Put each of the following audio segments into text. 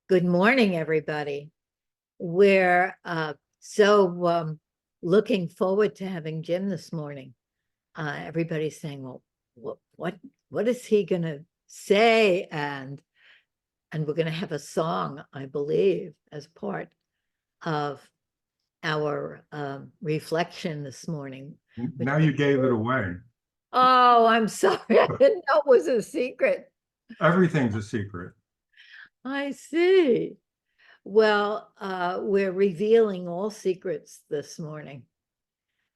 Good morning, everybody. We're so looking forward to having Jim this morning. Everybody's saying, "Well, what is he going to say?" And we're going to have a song, I believe, as part of our reflection this morning. Now you gave it away. Oh, I'm sorry. I didn't know it was a secret. Everything's a secret. I see. Well, we're revealing all secrets this morning.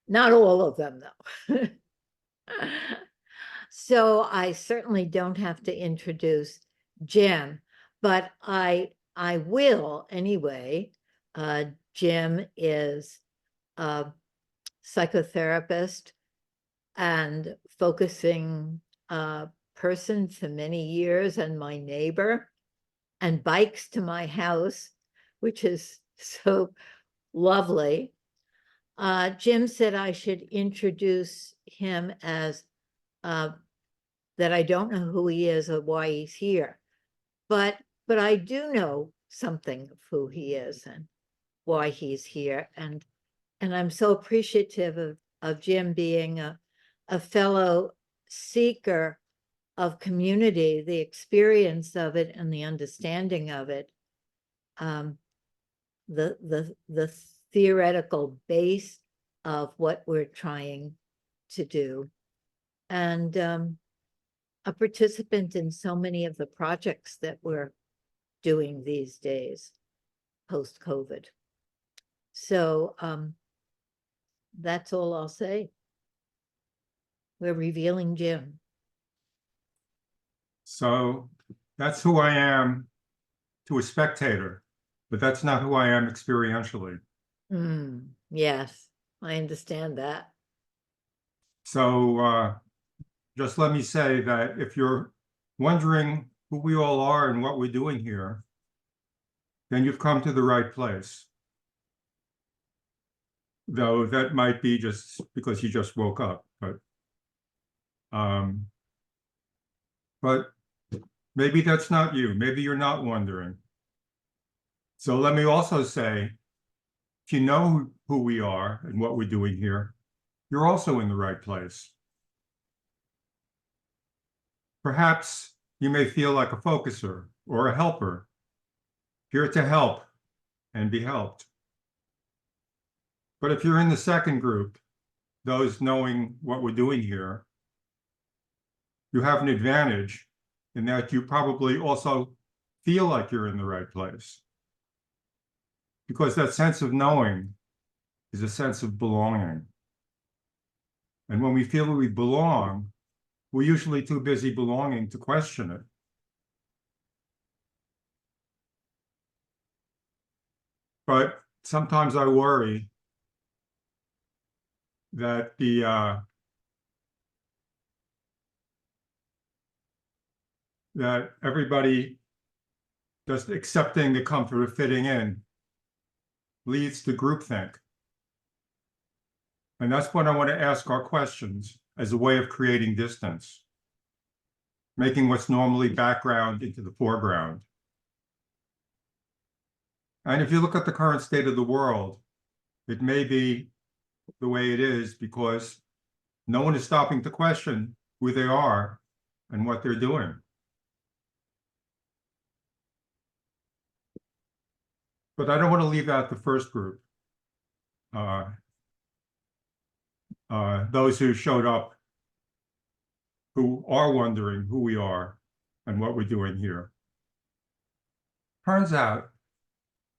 Not all of them, though. So I certainly don't have to introduce Jim, but I will anyway. Jim is a psychotherapist and focusing person for many years, and my neighbor, and bikes to my house, which is so lovely. Jim said I should introduce him as that I don't know who he is or why he's here, but I do know something of who he is and why he's here, and I'm so appreciative of Jim being a fellow seeker of community, the experience of it and the understanding of it, the theoretical base of what we're trying to do, and a participant in so many of the projects that we're doing these days post-COVID. So that's all I'll say. We're revealing Jim. So that's who I am to a spectator, but that's not who I am experientially. Yes, I understand that. So just let me say that if you're wondering who we all are and what we're doing here, then you've come to the right place. Though that might be just because you just woke up, but maybe that's not you. Maybe you're not wondering. So let me also say, if you know who we are and what we're doing here, you're also in the right place. Perhaps you may feel like a focuser or a helper, here to help and be helped. But if you're in the second group, those knowing what we're doing here, you have an advantage in that you probably also feel like you're in the right place. Because that sense of knowing is a sense of belonging. And when we feel we belong, we're usually too busy belonging to question it. But sometimes I worry that that everybody just accepting the comfort of fitting in leads to groupthink. And that's what I want to ask our questions as a way of creating distance, making what's normally background into the foreground. And if you look at the current state of the world, it may be the way it is because no one is stopping to question who they are and what they're doing. But I don't want to leave out the first group. Those who showed up, who are wondering who we are and what we're doing here. Turns out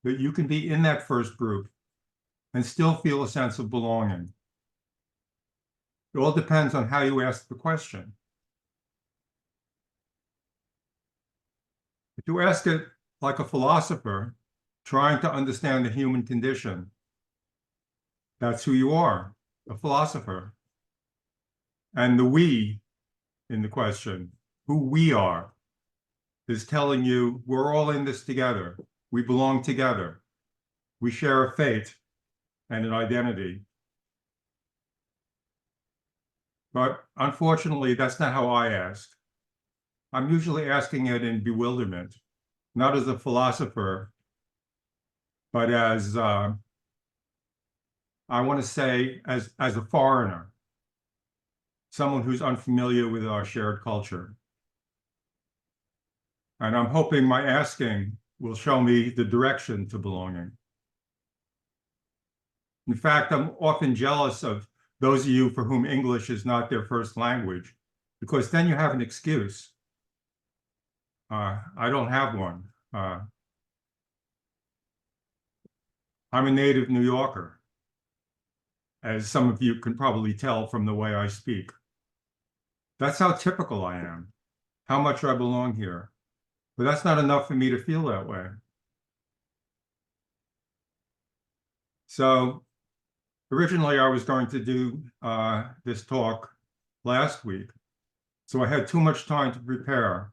that you can be in that first group and still feel a sense of belonging. It all depends on how you ask the question. If you ask it like a philosopher trying to understand the human condition, that's who you are, a philosopher. And the we in the question, who we are, is telling you we're all in this together. We belong together. We share a fate and an identity. But unfortunately, that's not how I ask. I'm usually asking it in bewilderment. not as a philosopher, but as I want to say as a foreigner, someone who's unfamiliar with our shared culture. And I'm hoping my asking will show me the direction to belonging. In fact, I'm often jealous of those of you for whom English is not their first language, because then you have an excuse. I don't have one. I'm a native New Yorker, as some of you can probably tell from the way I speak. That's how typical I am, how much I belong here. But that's not enough for me to feel that way. So originally I was going to do this talk last week. So I had too much time to prepare.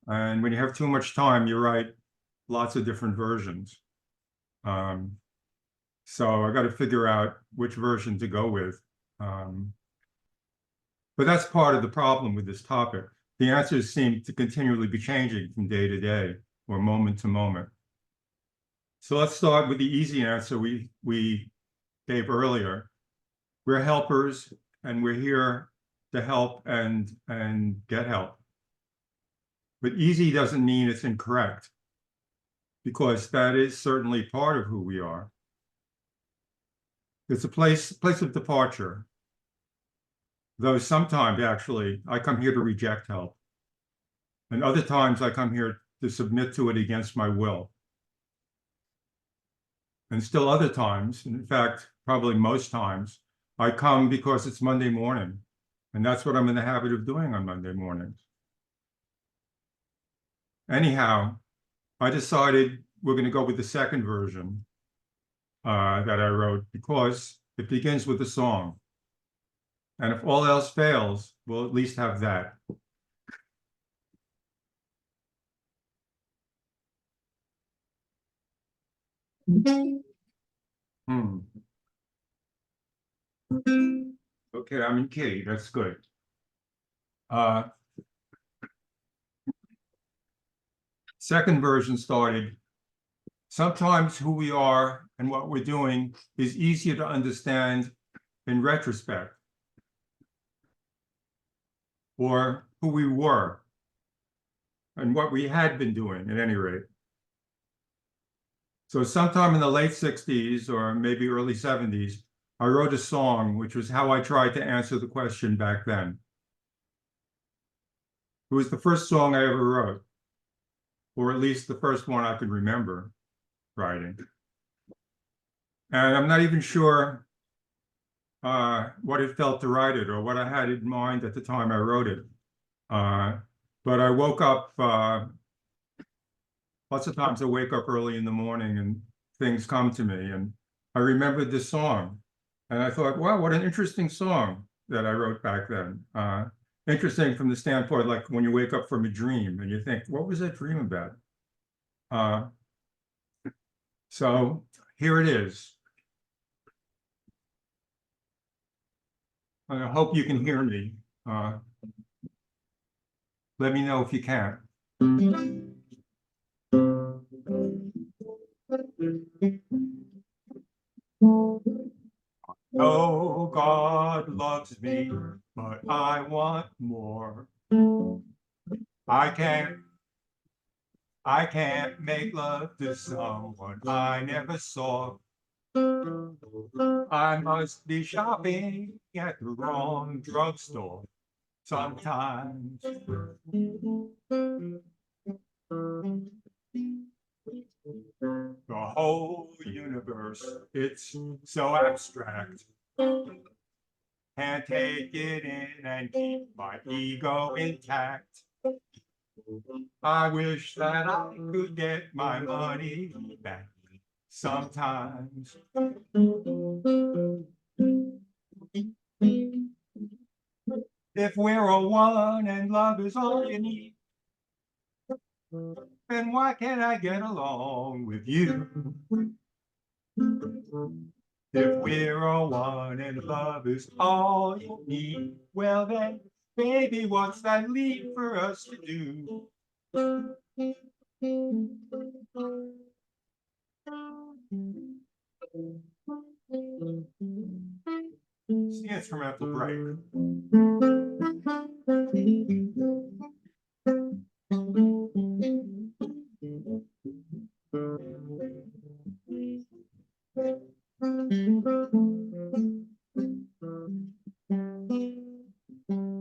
And when you have too much time, you write lots of different versions. So I got to figure out which version to go with. But that's part of the problem with this topic. The answers seem to continually be changing from day to day or moment to moment. So let's start with the easy answer we gave earlier. We're helpers and we're here to help and get help. But easy doesn't mean it's incorrect, because that is certainly part of who we are. It's a place of departure. Though sometimes actually I come here to reject help. And other times I come here to submit to it against my will. And still other times, in fact, probably most times, I come because it's Monday morning. And that's what I'm in the habit of doing on Monday mornings. Anyhow, I decided we're going to go with the second version that I wrote, because it begins with a song. And if all else fails, we'll at least have that. Okay, I'm in key. That's good. Second version started. Sometimes who we are and what we're doing is easier to understand in retrospect, or who we were and what we had been doing at any rate. So sometime in the late 60s or maybe early 70s, I wrote a song, which was how I tried to answer the question back then. It was the first song I ever wrote, or at least the first one I could remember writing. And I'm not even sure what it felt to write it or what I had in mind at the time I wrote it. But I woke up, lots of times I wake up early in the morning and things come to me. And I remembered this song. And I thought, wow, what an interesting song that I wrote back then. Interesting from the standpoint, like when you wake up from a dream and you think, what was that dream about? So here it is. I hope you can hear me. Let me know if you can. Oh, God loves me, but I want more. I can't make love to someone I never saw. I must be shopping at the wrong drugstore sometimes. The whole universe, it's so abstract. Can't take it in and keep my ego intact. I wish that I could get my money back sometimes. If we're a one and love is all you need, then why can't I get along with you? If we're a one and love is all you need, well then, baby, what's that leave for us to do? It's the instrumental break.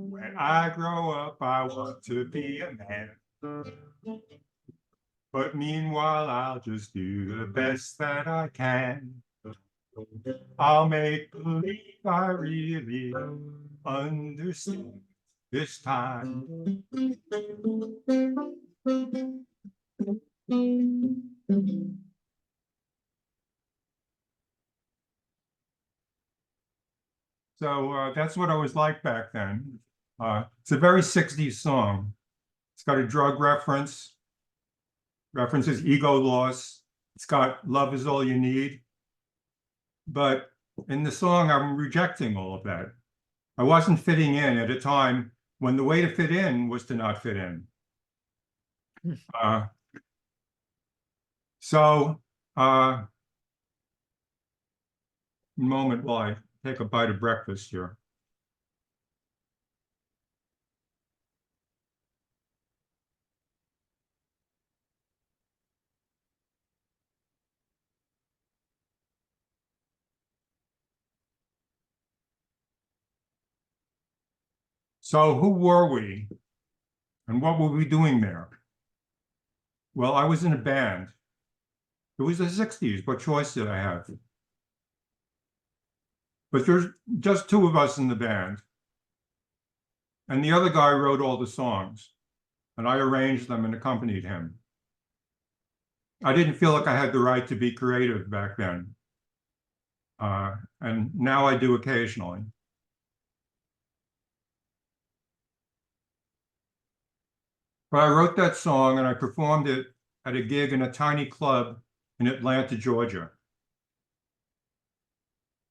When I grow up, I want to be a man. But meanwhile, I'll just do the best that I can. I'll make believe I really understand this time. So that's what I was like back then. It's a very 60s song. It's got a drug reference, references ego loss. It's got love is all you need. But in the song, I'm rejecting all of that. I wasn't fitting in at a time when the way to fit in was to not fit in. Moment while I take a bite of breakfast here. So who were we and what were we doing there? Well, I was in a band. It was the 60s. What choice did I have? But there's just two of us in the band. And the other guy wrote all the songs, and I arranged them and accompanied him. I didn't feel like I had the right to be creative back then. And now I do occasionally. But I wrote that song and I performed it at a gig in a tiny club in Atlanta, Georgia.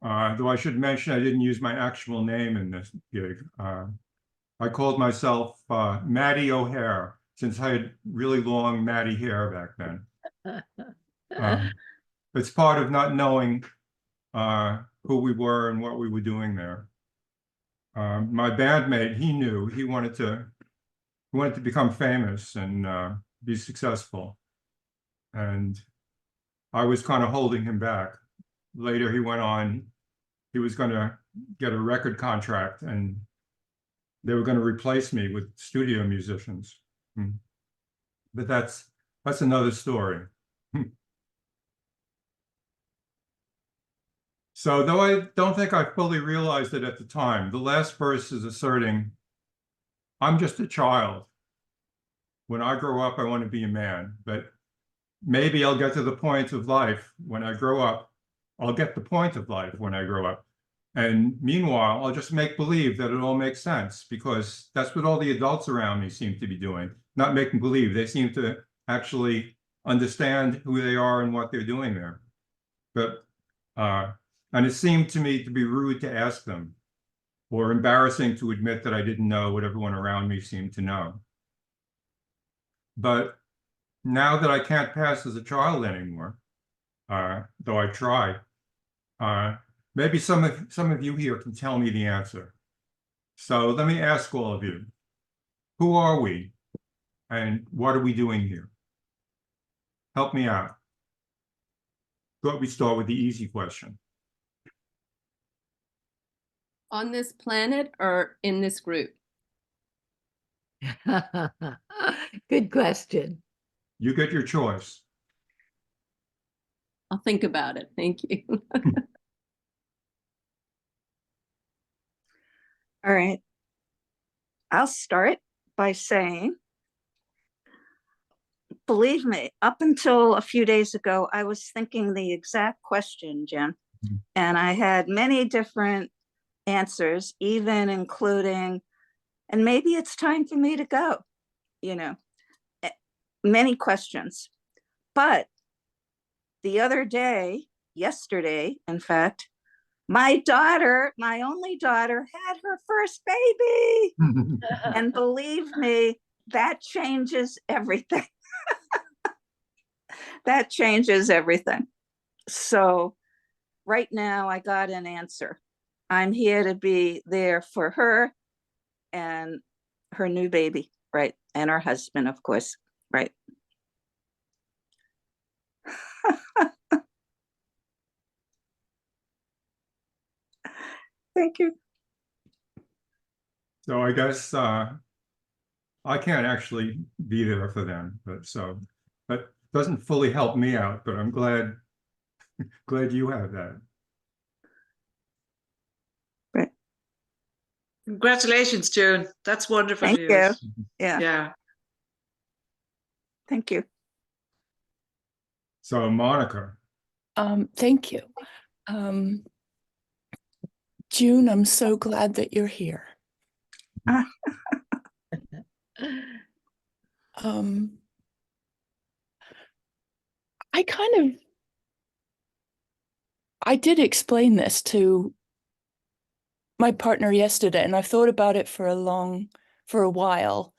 Though I should mention I didn't use my actual name in this gig. I called myself Matty O'Hare, since I had really long matty hair back then. It's part of not knowing who we were and what we were doing there. My bandmate, he knew he wanted to become famous and be successful. And I was kind of holding him back. Later, he went on, he was going to get a record contract and they were going to replace me with studio musicians. But that's another story. So though I don't think I fully realized it at the time, the last verse is asserting, I'm just a child. When I grow up, I want to be a man, but maybe I'll get to the point of life when I grow up. I'll get the point of life when I grow up. And meanwhile, I'll just make believe that it all makes sense because that's what all the adults around me seem to be doing. Not making believe, they seem to actually understand who they are and what they're doing there. But, and it seemed to me to be rude to ask them or embarrassing to admit that I didn't know what everyone around me seemed to know. But now that I can't pass as a child anymore, though I try, maybe some of you here can tell me the answer. So let me ask all of you, who are we and what are we doing here? Help me out. Thought we'd start with the easy question. On this planet or in this group? Good question. You get your choice. I'll think about it. Thank you. All right. I'll start by saying, believe me, up until a few days ago, I was thinking the exact question, Jim. And I had many different answers, even including, and maybe it's time for me to go, you know, many questions. But the other day, yesterday, in fact, my daughter, my only daughter, had her first baby. And believe me, that changes everything. That changes everything. So right now I got an answer. I'm here to be there for her and her new baby, right? And her husband, of course, right? Thank you. So I guess I can't actually be there for them, but so that doesn't fully help me out, but I'm glad you have that. Congratulations, June. That's wonderful Thank news. you. Yeah, Yeah. thank you. So Monica, Thank you. June, I'm so glad that you're here. I did explain this to my partner yesterday, and I've thought about it for a while,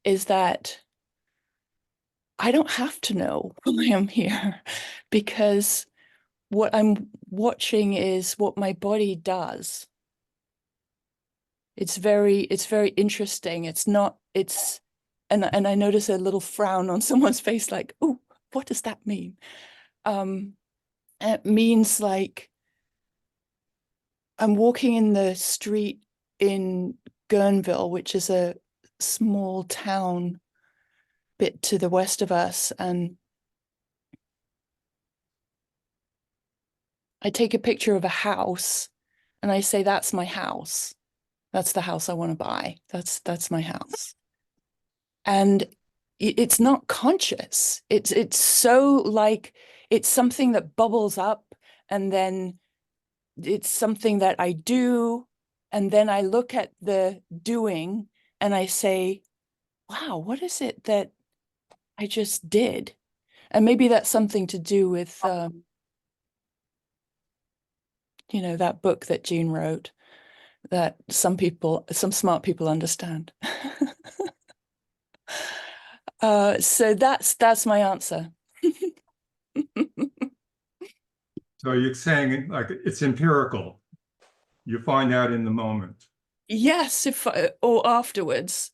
is that I don't have to know why I'm here, because what I'm watching is what my body does. It's very interesting. And I notice a little frown on someone's face, like, oh, what does that mean? It means like I'm walking in the street in Guerneville, which is a small town bit to the west of us, and I take a picture of a house and I say, that's my house. That's the house I want to buy. That's my house. And it's not conscious. It's so like, it's something that bubbles up, and then it's something that I do. And then I look at the doing and I say, wow, what is it that I just did? And maybe that's something to do with, that book that Jean wrote, that some smart people understand. So that's my answer. so you're saying like it's empirical. You find out in the moment. Yes, or afterwards,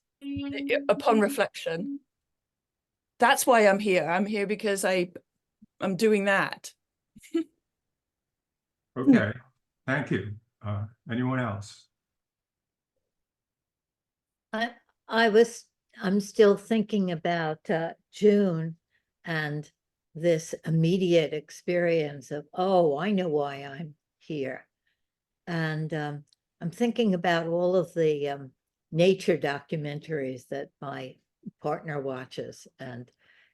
upon reflection. That's why I'm here. I'm here because I'm doing that. Okay, thank you. Anyone else? I'm still thinking about June and this immediate experience of, oh, I know why I'm here. And I'm thinking about all of the nature documentaries that my partner watches, and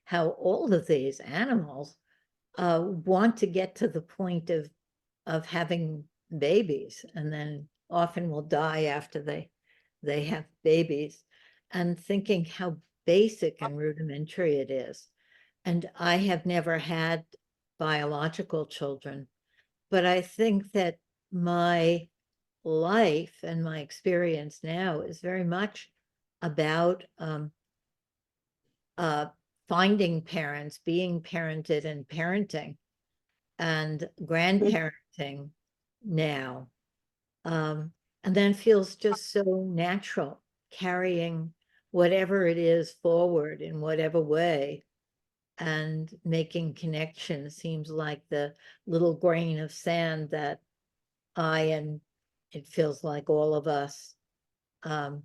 how all of these animals want to get to the point of having babies, and then often will die after they have babies, and thinking how basic and rudimentary it is. And I have never had biological children, but I think that my life and my experience now is very much about finding parents, being parented, and parenting and grandparenting now. And then feels just so natural, carrying whatever it is forward in whatever way, and making connections seems like the little grain of sand that and it feels like all of us, sort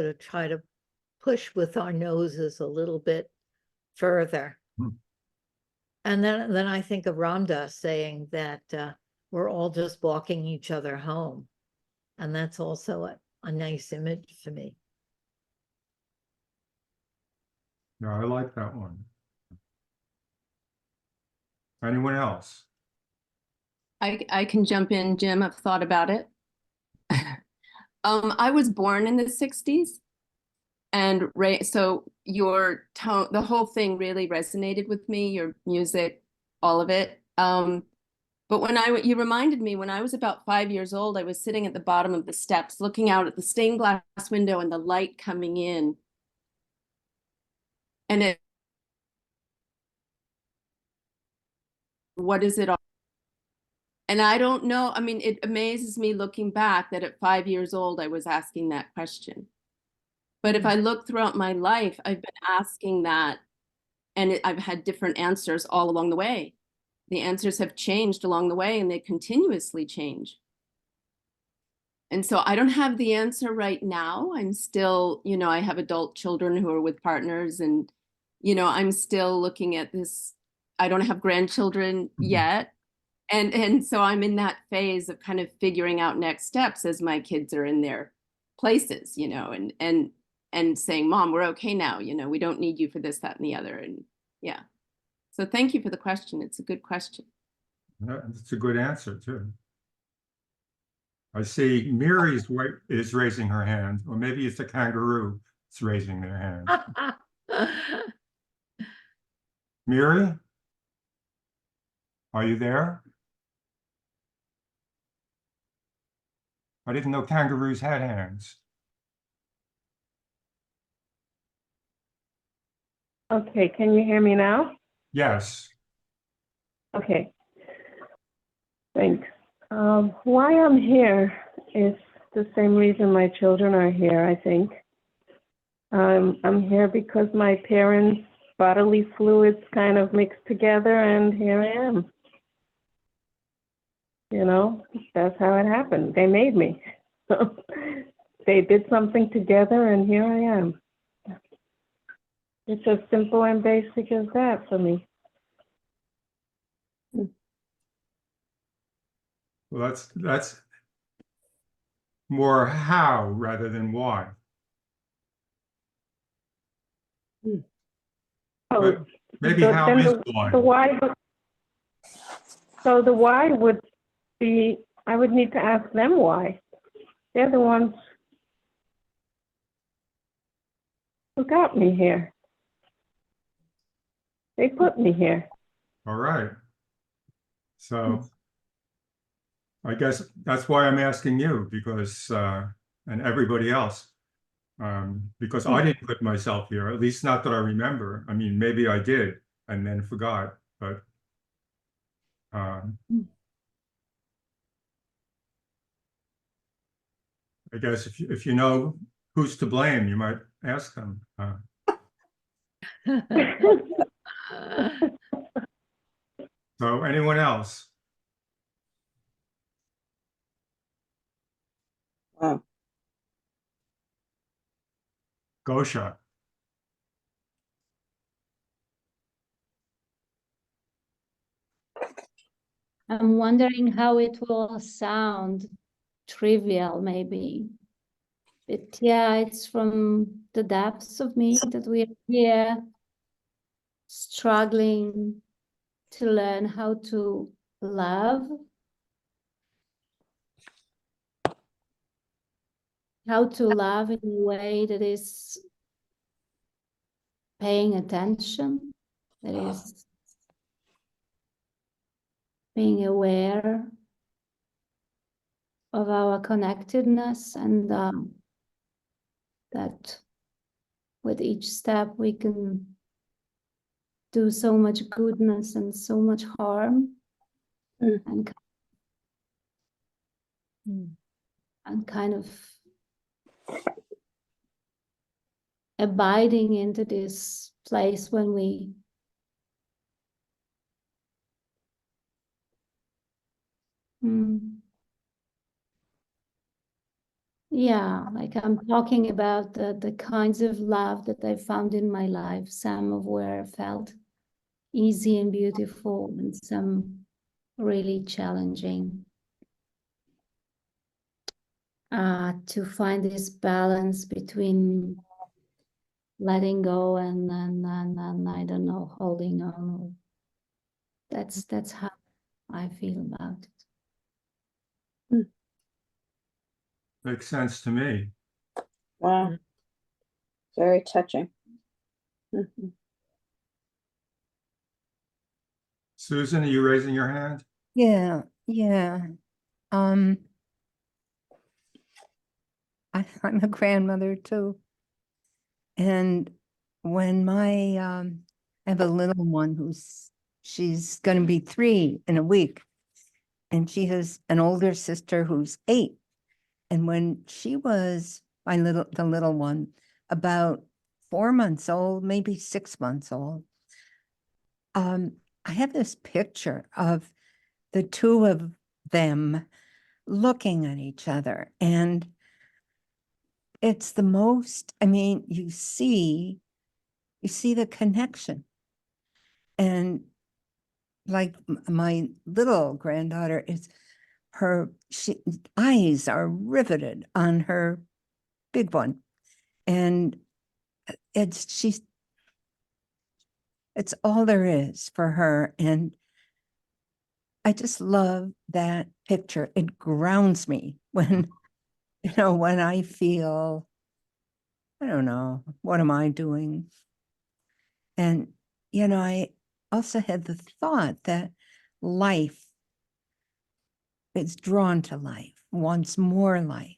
of try to push with our noses a little bit further. And then I think of Ramdas saying that we're all just walking each other home. And that's also a nice image for me. No, I like that one. Anyone else? I can jump in, Jim. I've thought about it. I was born in the 60s, and so your tone, the whole thing really resonated with me, your music, all of it. But you reminded me, when I was about 5 years old, I was sitting at the bottom of the steps looking out at the stained glass window and the light coming in. And what is it all? And I don't know. I mean, it amazes me looking back that at 5 years old, I was asking that question. But if I look throughout my life, I've been asking that, and I've had different answers all along the way. The answers have changed along the way, and they continuously change. And so I don't have the answer right now. I'm still, I have adult children who are with partners, and, I'm still looking at this. I don't have grandchildren yet. And so I'm in that phase of kind of figuring out next steps as my kids are in their places, and saying, Mom, we're okay now. We don't need you for this, that, and the other. And yeah. So thank you for the question. It's a good question. It's a good answer too. I see Miri is raising her hand, or maybe it's a kangaroo that's raising their hand. Miri? Are you there? I didn't know kangaroos had hands. Okay, can you hear me now? Yes. Okay. Thanks. Why I'm here is the same reason my children are here, I think. I'm here because my parents' bodily fluids kind of mixed together, and here I am. That's how it happened. They made me. They did something together, and here I am. It's as simple and basic as that for me. Well, that's more how rather than why. Oh, But maybe so how then is the why. why. So the why would be, I would need to ask them why. They're the ones who got me here. They put me here. All right. So I guess that's why I'm asking you, because and everybody else, because I didn't put myself here, at least not that I remember. I mean, maybe I did and then forgot, but I guess if you know who's to blame, you might ask them. So anyone else? Wow. Gosha. I'm wondering how it will sound trivial, maybe. But yeah, it's from the depths of me that we are here struggling to learn how to love, how to love in a way that is paying attention, that is being aware of our connectedness, and that with each step we can do so much goodness and so much harm, and kind of abiding into this place when we yeah, like I'm talking about the kinds of love that I found in my life, some of where I felt easy and beautiful, and some really challenging. To find this balance between letting go and I don't know, holding on. That's how I feel about it. Makes sense to me. Wow. Very touching. Susan, are you raising your hand? Yeah. I'm a grandmother too. And when I have a little one who's she's going to be 3 in a week. And she has an older sister who's 8. And when she was the little one, about 4 months old, maybe 6 months old, I have this picture of the two of them looking at each other. And it's the most, I mean, you see the connection. And like my little granddaughter her eyes are riveted on her big one. And it's all there is for her. And I just love that picture. It grounds me when, when I feel, I don't know, what am I doing? And, I also had the thought that life is drawn to life, wants more life.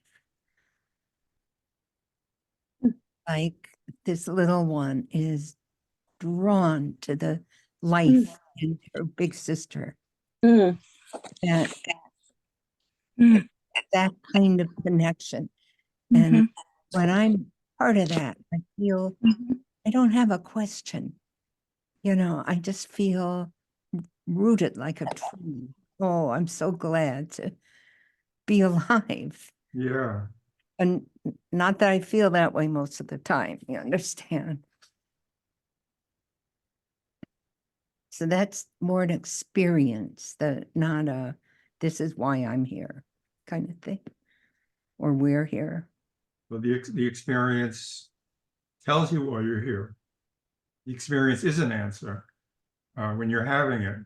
Like this little one is drawn to the life in her big sister. Mm. And Mm. that kind of connection. And when I'm part of that, I feel I don't have a question. I just feel rooted like a tree. Oh, I'm so glad to be alive. Yeah. And not that I feel that way most of the time, you understand? So that's more an experience, not a, this is why I'm here kind of thing, or we're here. Well, the experience tells you why you're here. The experience is an answer when you're having it.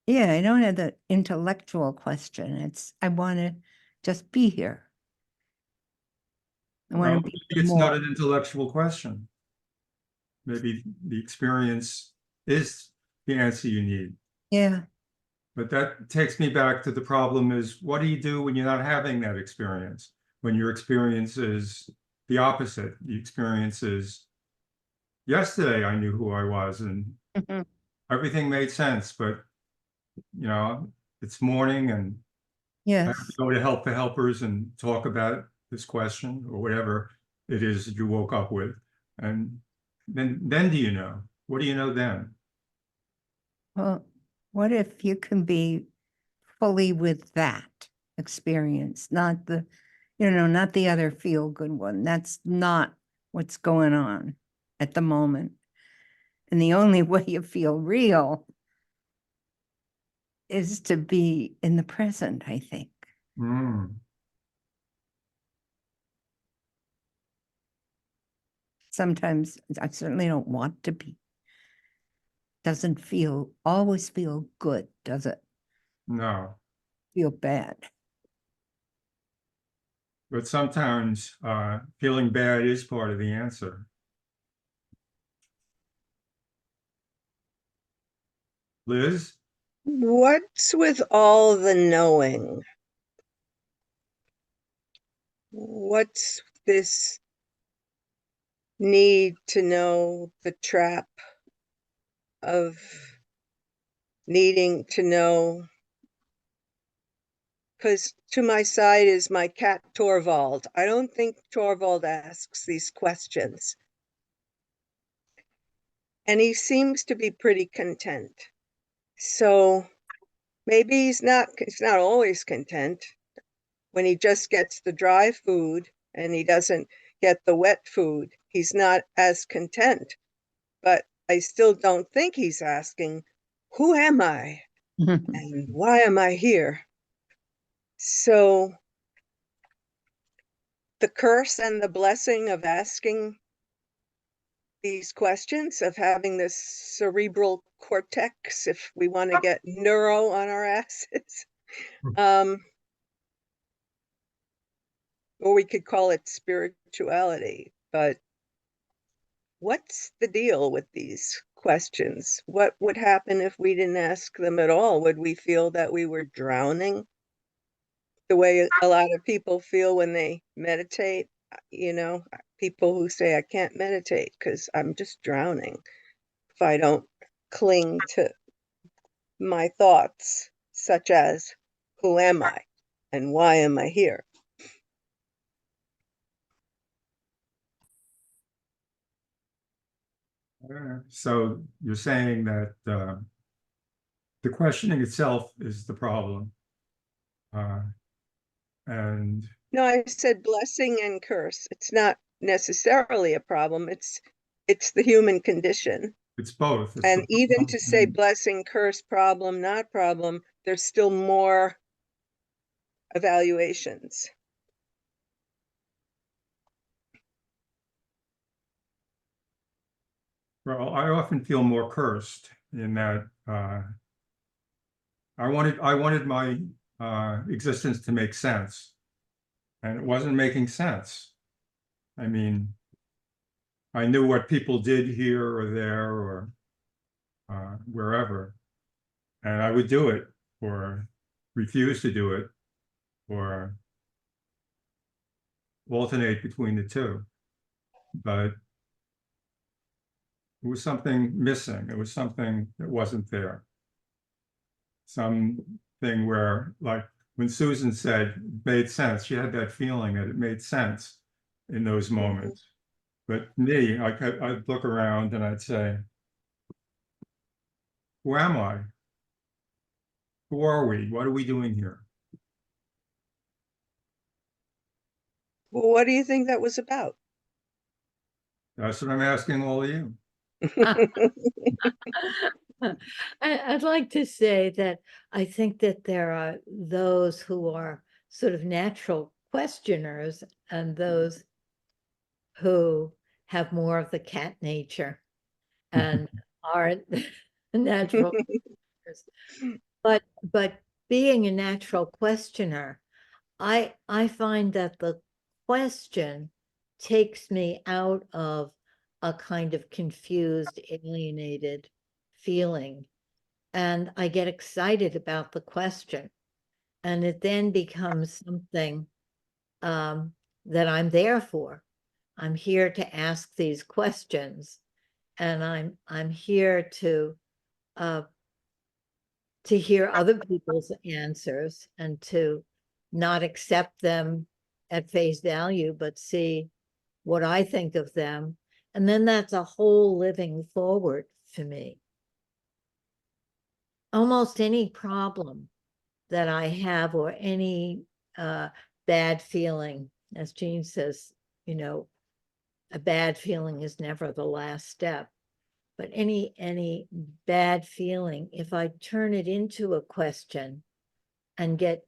Yeah, I don't have the intellectual question. I want to just be here. I want to be It's more. not an intellectual question. Maybe the experience is the answer you need. Yeah. But that takes me back to the problem is, what do you do when you're not having that experience? When your experience is the opposite. The experience is, yesterday I knew who I was and everything made sense, but it's morning and I have Yes. to go to Help the Helpers and talk about this question or whatever it is that you woke up with. And then do you know? What do you know then? Well, what if you can be fully with that experience, not not the other feel good one. That's not what's going on at the moment. And the only way you feel real is to be in the present, I think. Sometimes I certainly don't want to be. Doesn't always feel good, does it? No. Feel bad. But sometimes feeling bad is part of the answer. Liz? What's with all the knowing? What's this need to know, the trap of needing to know? Because to my side is my cat Torvald. I don't think Torvald asks these questions. And he seems to be pretty content. So maybe he's not always content. When he just gets the dry food and he doesn't get the wet food, he's not as content. But I still don't think he's asking, who am I? And why am I here? So the curse and the blessing of asking these questions, of having this cerebral cortex, if we want to get neuro on our asses, or we could call it spirituality. But what's the deal with these questions? What would happen if we didn't ask them at all? Would we feel that we were drowning the way a lot of people feel when they meditate? People who say, I can't meditate because I'm just drowning if I don't cling to my thoughts, such as, who am I and why am I here? So you're saying that the questioning itself is the problem. And No, I said blessing and curse. It's not necessarily a problem. It's the human condition. it's both. It's And the even problem to say and- blessing, curse, problem, not problem, there's still more evaluations. Well, I often feel more cursed in that I wanted my existence to make sense, and it wasn't making sense. I mean, I knew what people did here or there or wherever, and I would do it or refuse to do it or alternate between the two. But it was something missing. It was something that wasn't there. Something where, like when Susan said, it made sense. She had that feeling that it made sense in those moments. But me, I'd look around and I'd say, who am I? Who are we? What are we doing here? Well, what do you think that was about? That's what I'm asking all of you. I'd like to say that I think that there are those who are sort of natural questioners and those who have more of the cat nature and aren't natural. But being a natural questioner, I find that the question takes me out of a kind of confused, alienated feeling. And I get excited about the question. And it then becomes something that I'm there for. I'm here to ask these questions. And I'm here to hear other people's answers and to not accept them at face value, but see what I think of them. And then that's a whole living forward for me. Almost any problem that I have or any bad feeling, as Jean says, you know, a bad feeling is never the last step. But any bad feeling, if I turn it into a question and get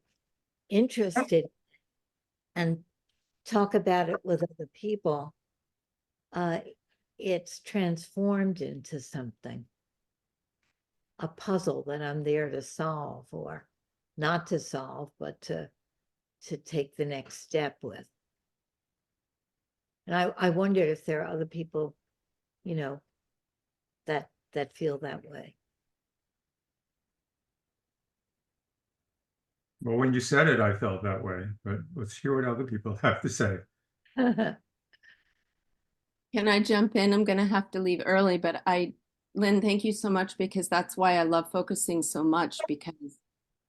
interested and talk about it with other people, it's transformed into something, a puzzle that I'm there to solve or not to solve, but to take the next step with. And I wondered if there are other people, you know, that feel that way. Well, when you said it, I felt that way, but let's hear what other people have to say. Can I jump in? I'm going to have to leave early, but Lynn, thank you so much, because that's why I love focusing so much, because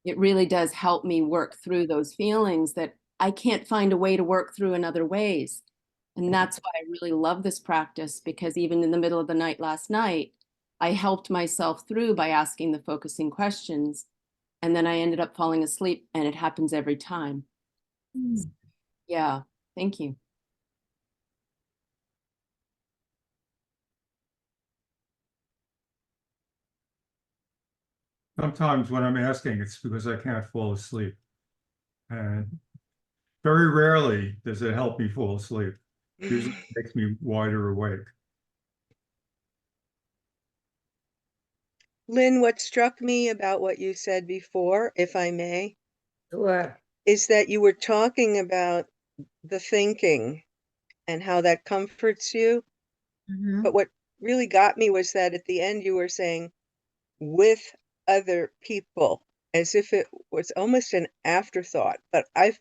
it really does help me work through those feelings that I can't find a way to work through in other ways. And that's why I really love this practice, because even in the middle of the night last night, I helped myself through by asking the focusing questions. And then I ended up falling asleep, and it happens every time. Yeah, thank you. Sometimes when I'm asking, it's because I can't fall asleep. And very rarely does it help me fall asleep. Usually it makes me wider awake. Lynn, what struck me about what you said before, if I may, Sure. is that you were talking about the thinking and how that comforts you. Mhm. But what really got me was that at the end you were saying with other people, as if it was almost an afterthought. But I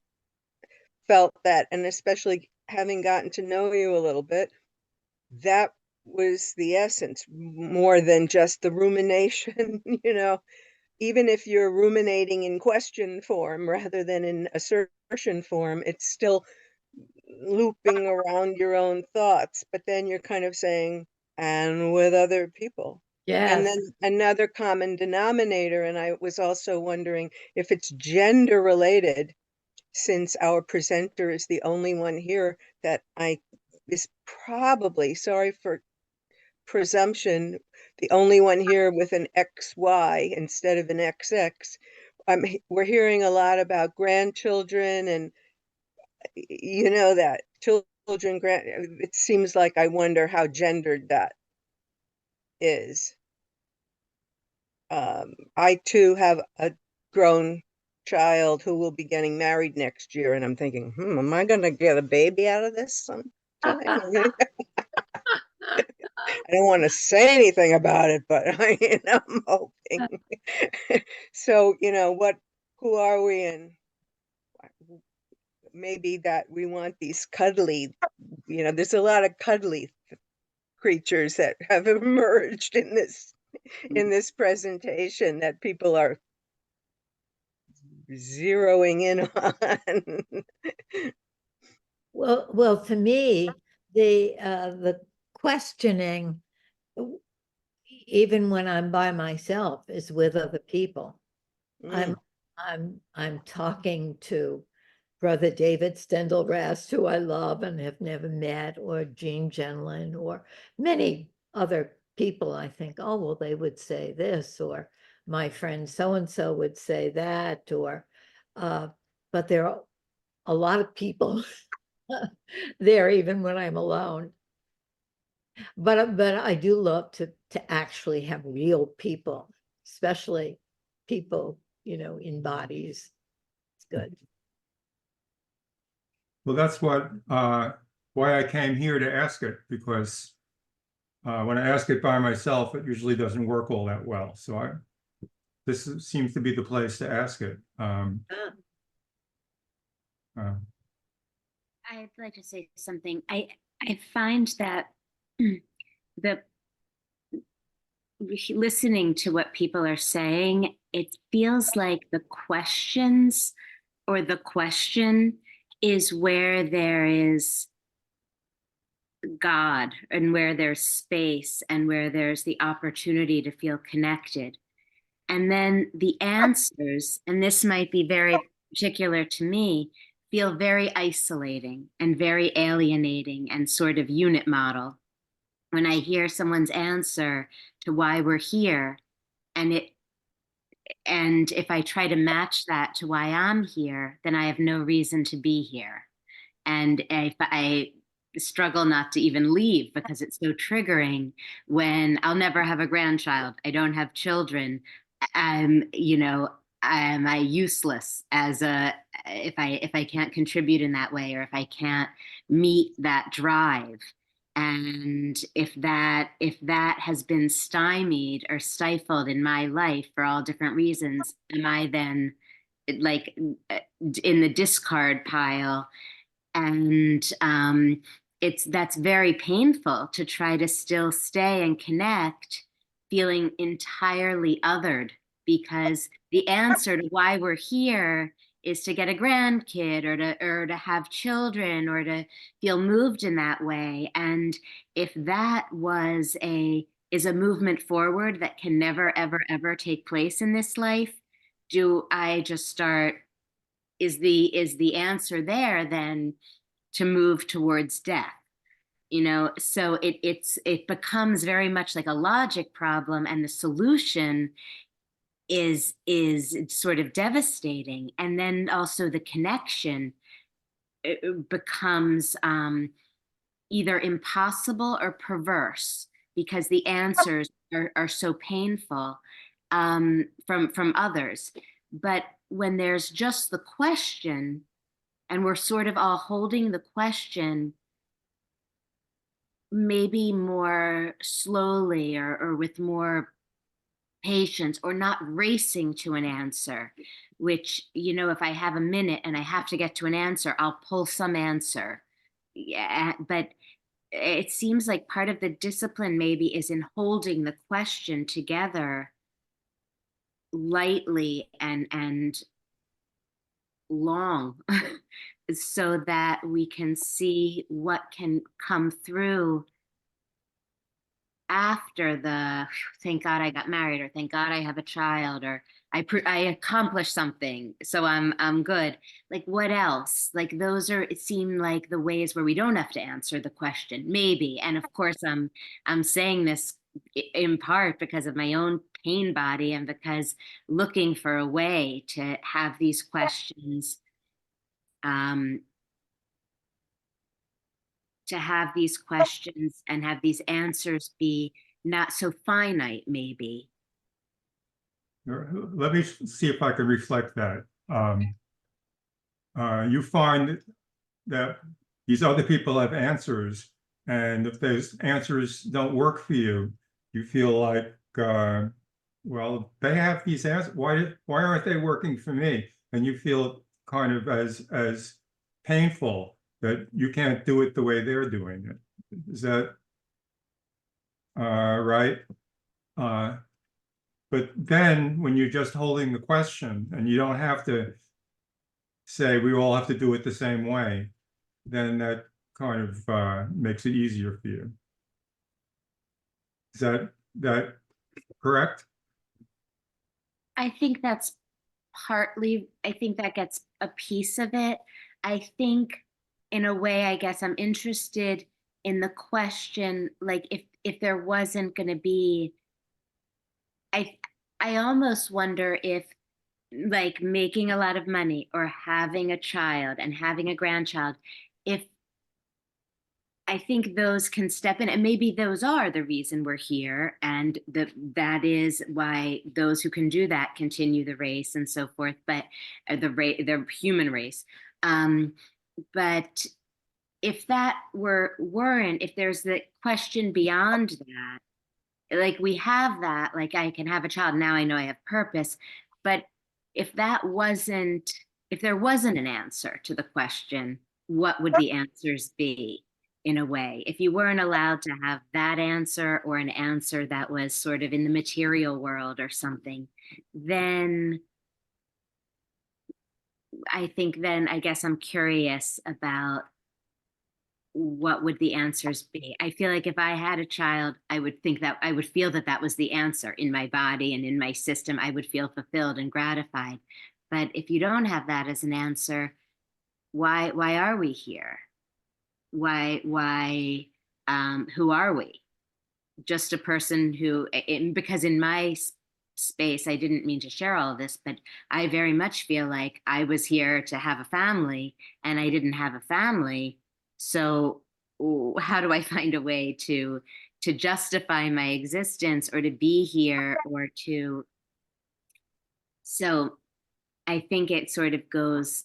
felt that, and especially having gotten to know you a little bit, that was the essence, more than just the rumination, even if you're ruminating in question form rather than in assertion form, it's still looping around your own thoughts, but then you're kind of saying, and with other people. And Yes. then another common denominator, and I was also wondering if it's gender related, since our presenter is the only one here that is probably, sorry for presumption, the only one here with an XY instead of an XX. We're hearing a lot about grandchildren and that children, it seems like I wonder how gendered that is. I too have a grown child who will be getting married next year, and I'm thinking, am I going to get a baby out of this sometime? I don't want to say anything about it, but I'm hoping. So, who are we? And maybe that we want these cuddly, there's a lot of cuddly creatures that have emerged in this presentation that people are zeroing in on. Well, to me, the questioning, even when I'm by myself, is with other people. I'm talking to Brother David Stendelrast, who I love and have never met, or Jean Genlin, or many other people. I think, oh, well, they would say this, or my friend so-and-so would say that, or, but there are a lot of people there, even when I'm alone. But I do love to actually have real people, especially people, in bodies. It's good. Well, that's why I came here to ask it, because when I ask it by myself, it usually doesn't work all that well. So this seems to be the place to ask it. I'd like to say something. I find that listening to what people are saying, it feels like the questions or the question is where there is God and where there's space and where there's the opportunity to feel connected. And then the answers, and this might be very particular to me, feel very isolating and very alienating and sort of unit model. When I hear someone's answer to why we're here, and if I try to match that to why I'm here, then I have no reason to be here. And if I struggle not to even leave because it's so triggering when I'll never have a grandchild, I don't have children, am I useless if I can't contribute in that way, or if I can't meet that drive? And if that has been stymied or stifled in my life for all different reasons, am I then like in the discard pile? And that's very painful to try to still stay and connect, feeling entirely othered, because the answer to why we're here is to get a grandkid or to have children or to feel moved in that way. And if that is a movement forward that can never, ever, ever take place in this life, do I just start, is the answer there then to move towards death? So it becomes very much like a logic problem, and the solution is sort of devastating. And then also the connection becomes either impossible or perverse, because the answers are so painful from others. But when there's just the question, and we're sort of all holding the question, maybe more slowly or with more patience, or not racing to an answer, which, if I have a minute and I have to get to an answer, I'll pull some answer. Yeah, but it seems like part of the discipline maybe is in holding the question together lightly and long so that we can see what can come through after the thank God I got married, or thank God I have a child, or I accomplished something, so I'm good. Like, what else? Like, those are, it seemed like the ways where we don't have to answer the question, maybe. And of course, I'm saying this in part because of my own pain body, and because looking for a way to have these questions, to have these questions and have these answers be not so finite, maybe. Let me see if I can reflect that. You find that these other people have answers, and if those answers don't work for you, you feel like, well, they have these answers. Why aren't they working for me? And you feel kind of as painful that you can't do it the way they're doing it. Is that right? But then when you're just holding the question and you don't have to say we all have to do it the same way, then that kind of makes it easier for you. Is that correct? I think that's partly, I think that gets a piece of it. I think in a way, I guess I'm interested in the question, like if there wasn't going to be, I almost wonder if, like, making a lot of money or having a child and having a grandchild, if I think those can step in, and maybe those are the reason we're here, and that is why those who can do that continue the race and so forth, but the human race. But if that weren't, if there's the question beyond that, like we have that, like I can have a child, now I know I have purpose. But if there wasn't an answer to the question, what would the answers be? In a way, if you weren't allowed to have that answer, or an answer that was sort of in the material world or something, then I guess I'm curious about what would the answers be. I feel like if I had a child, I would feel that that was the answer in my body and in my system. I would feel fulfilled and gratified. But if you don't have that as an answer, why are we here? Why who are we? Just a person who, because in my space, I didn't mean to share all of this, but I very much feel like I was here to have a family, and I didn't have a family. So how do I find a way to justify my existence, or to be here, or to, so I think it sort of goes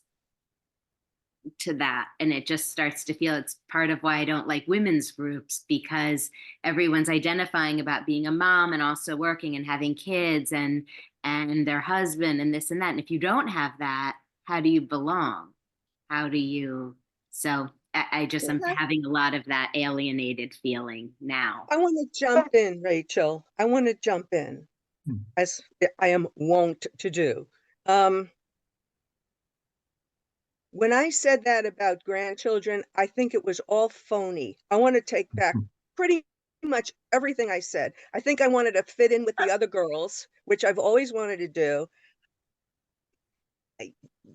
to that, and it just starts to feel, it's part of why I don't like women's groups, because everyone's identifying about being a mom and also working and having kids and their husband and this and that, and if you don't have that, how do you belong? How do you, so I'm having a lot of that alienated feeling now. I want to jump in, Rachel. I want to jump in, as I am wont to do. When I said that about grandchildren, I think it was all phony. I want to take back pretty much everything I said. I think I wanted to fit in with the other girls, which I've always wanted to do.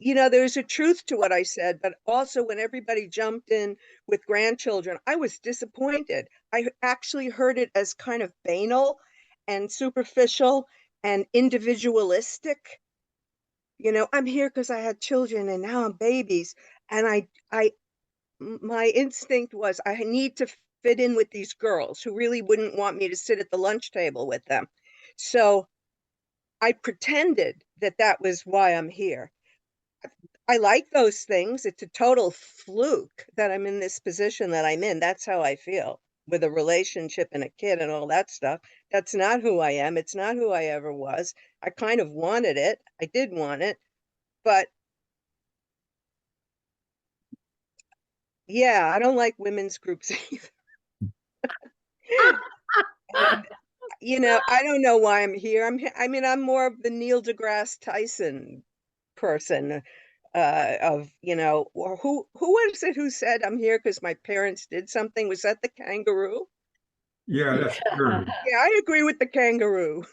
There's a truth to what I said, but also when everybody jumped in with grandchildren, I was disappointed. I actually heard it as kind of banal and superficial and individualistic. I'm here because I had children and now I'm babies. And my instinct was I need to fit in with these girls who really wouldn't want me to sit at the lunch table with them. So I pretended that that was why I'm here. I like those things. It's a total fluke that I'm in this position that I'm in. That's how I feel with a relationship and a kid and all that stuff. That's not who I am. It's not who I ever was. I kind of wanted it. I did want it. But yeah, I don't like women's groups either. And, you know, I don't know why I'm here. I mean, I'm more of the Neil deGrasse Tyson person, of, you know, or who was it who said I'm here because my parents did something? Was that the kangaroo? Yeah, that's true. Yeah, I agree with the kangaroo.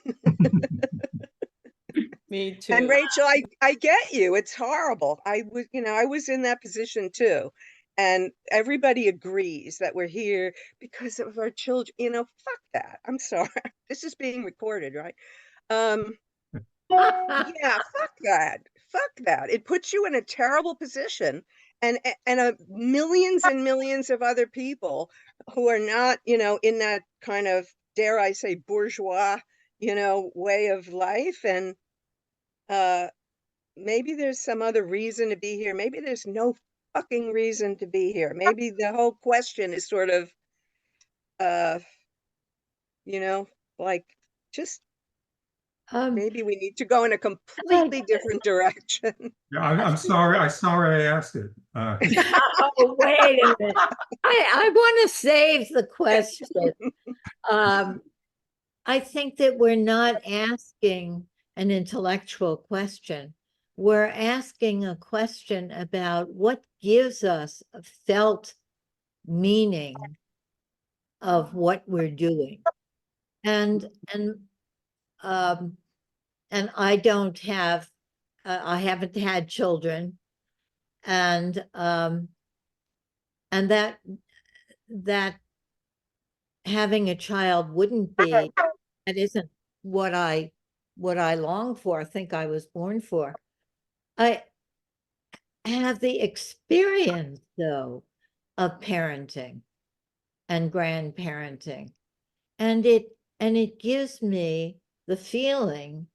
Me too. And Rachel, I get you. It's horrible. I was, you know, I was in that position too. And everybody agrees that we're here because of our children. You know, fuck that. I'm sorry. This is being recorded, right? Yeah, fuck that. Fuck that. It puts you in a terrible position. And millions and millions of other people who are not, you know, in that kind of, dare I say, bourgeois, you know, way of life. And maybe there's some other reason to be here. Maybe there's no fucking reason to be here. Maybe the whole question is sort of, you know, like, just maybe we need to go in a completely different direction. Yeah, I'm sorry. I'm sorry I asked it. Oh, wait a minute. I want to save the question. I think that we're not asking an intellectual question. We're asking a question about what gives us a felt meaning of what we're doing. And I don't have, I haven't had children, and that having a child wouldn't be, that isn't what I long for, think I was born for. I have the experience, though, of parenting and grandparenting, and it gives me the feeling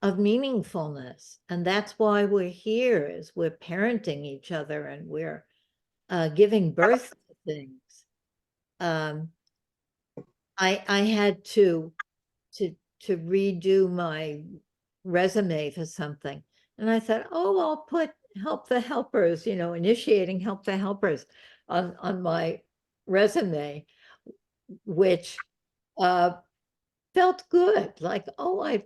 of meaningfulness, and that's why we're here, is we're parenting each other and we're giving birth to things. I had to redo my resume for something, and I thought, oh, I'll put Help the Helpers, you know, initiating Help the Helpers on my resume, which felt good, like, oh,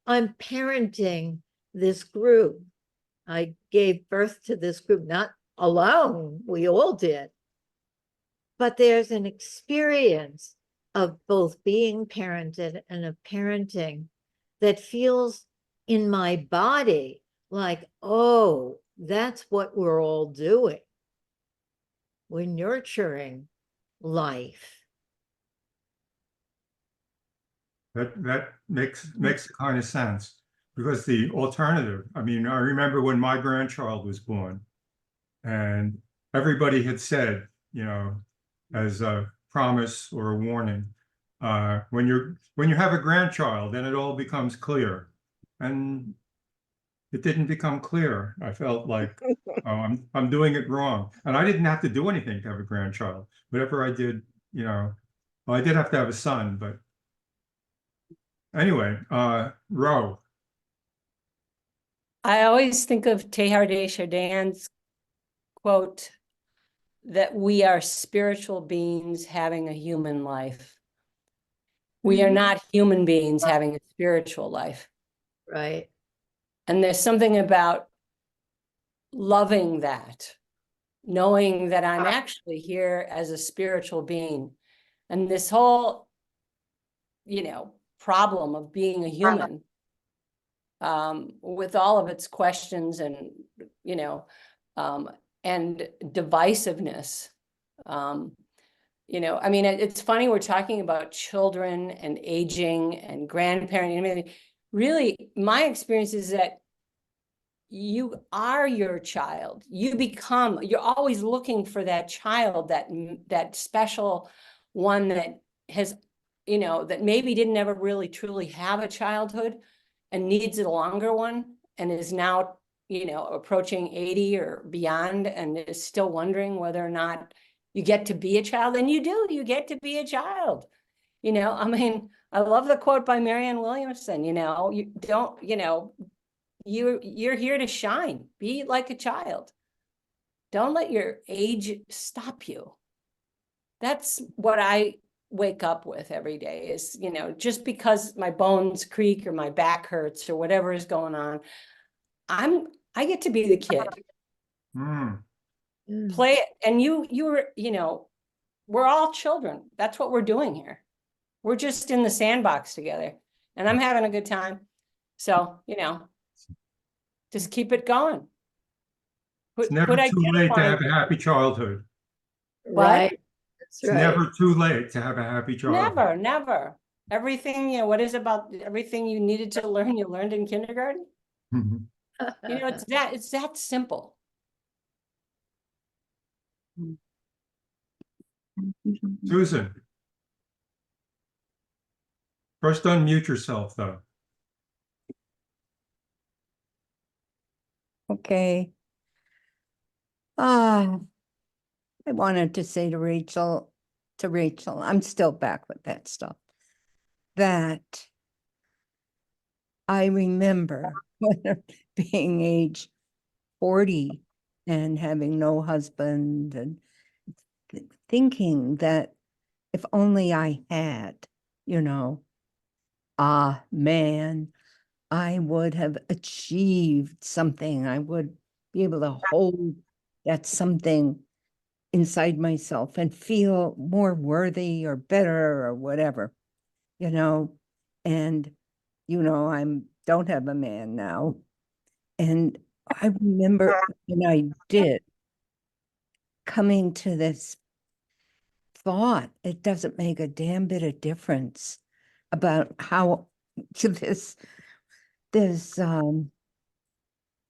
I'm parenting this group. I gave birth to this group, not alone, we all did. But there's an experience of both being parented and of parenting that feels in my body like, oh, that's what we're all doing. We're nurturing life. That makes kind of sense, because the alternative, I mean, I remember when my grandchild was born, and everybody had said, you know, as a promise or a warning, when you have a grandchild, then it all becomes clear. And it didn't become clear. I felt like, oh, I'm doing it wrong. And I didn't have to do anything to have a grandchild. Whatever I did, you know, well, I did have to have a son, but anyway, Ro. I always think of Teilhard de Chardin's quote that we are spiritual beings having a human life. We are not human beings having a spiritual life. Right. And there's something about loving that, knowing that I'm actually here as a spiritual being. And this whole, you know, problem of being a human, with all of its questions and, you know, and divisiveness. You know, I mean, it's funny, we're talking about children and aging and grandparenting. I mean, really, my experience is that you are your child. You're always looking for that child, that special one that has, you know, that maybe didn't ever really truly have a childhood and needs a longer one and is now, you know, approaching 80 or beyond and is still wondering whether or not you get to be a child. And you get to be a child. You know, I mean, I love the quote by Marianne Williamson, you know, you don't, you know, you're here to shine, be like a child. Don't let your age stop you. That's what I wake up with every day is, you know, just because my bones creak or my back hurts or whatever is going on, I get to be the kid. Mm. Play it. And you're, you know, we're all children. That's what we're doing here. We're just in the sandbox together, and I'm having a good time. So, you know, just keep it going. It's never too late to have identifying- a happy childhood. What? Right. That's It's right. never too late to have a happy childhood. Never, never. Everything, you know, what is about everything you needed to learn, you learned in kindergarten. Mhm. You know, it's that simple. Susan. First unmute yourself, though. Okay. I wanted to say to Rachel, I'm still back with that stuff, that I remember being age 40 and having no husband and thinking that if only I had, you know, man, I would have achieved something. I would be able to hold that something inside myself and feel more worthy or better or whatever, you know. And, you know, don't have a man now. And I remember when I did coming to this thought, it doesn't make a damn bit of difference about how to this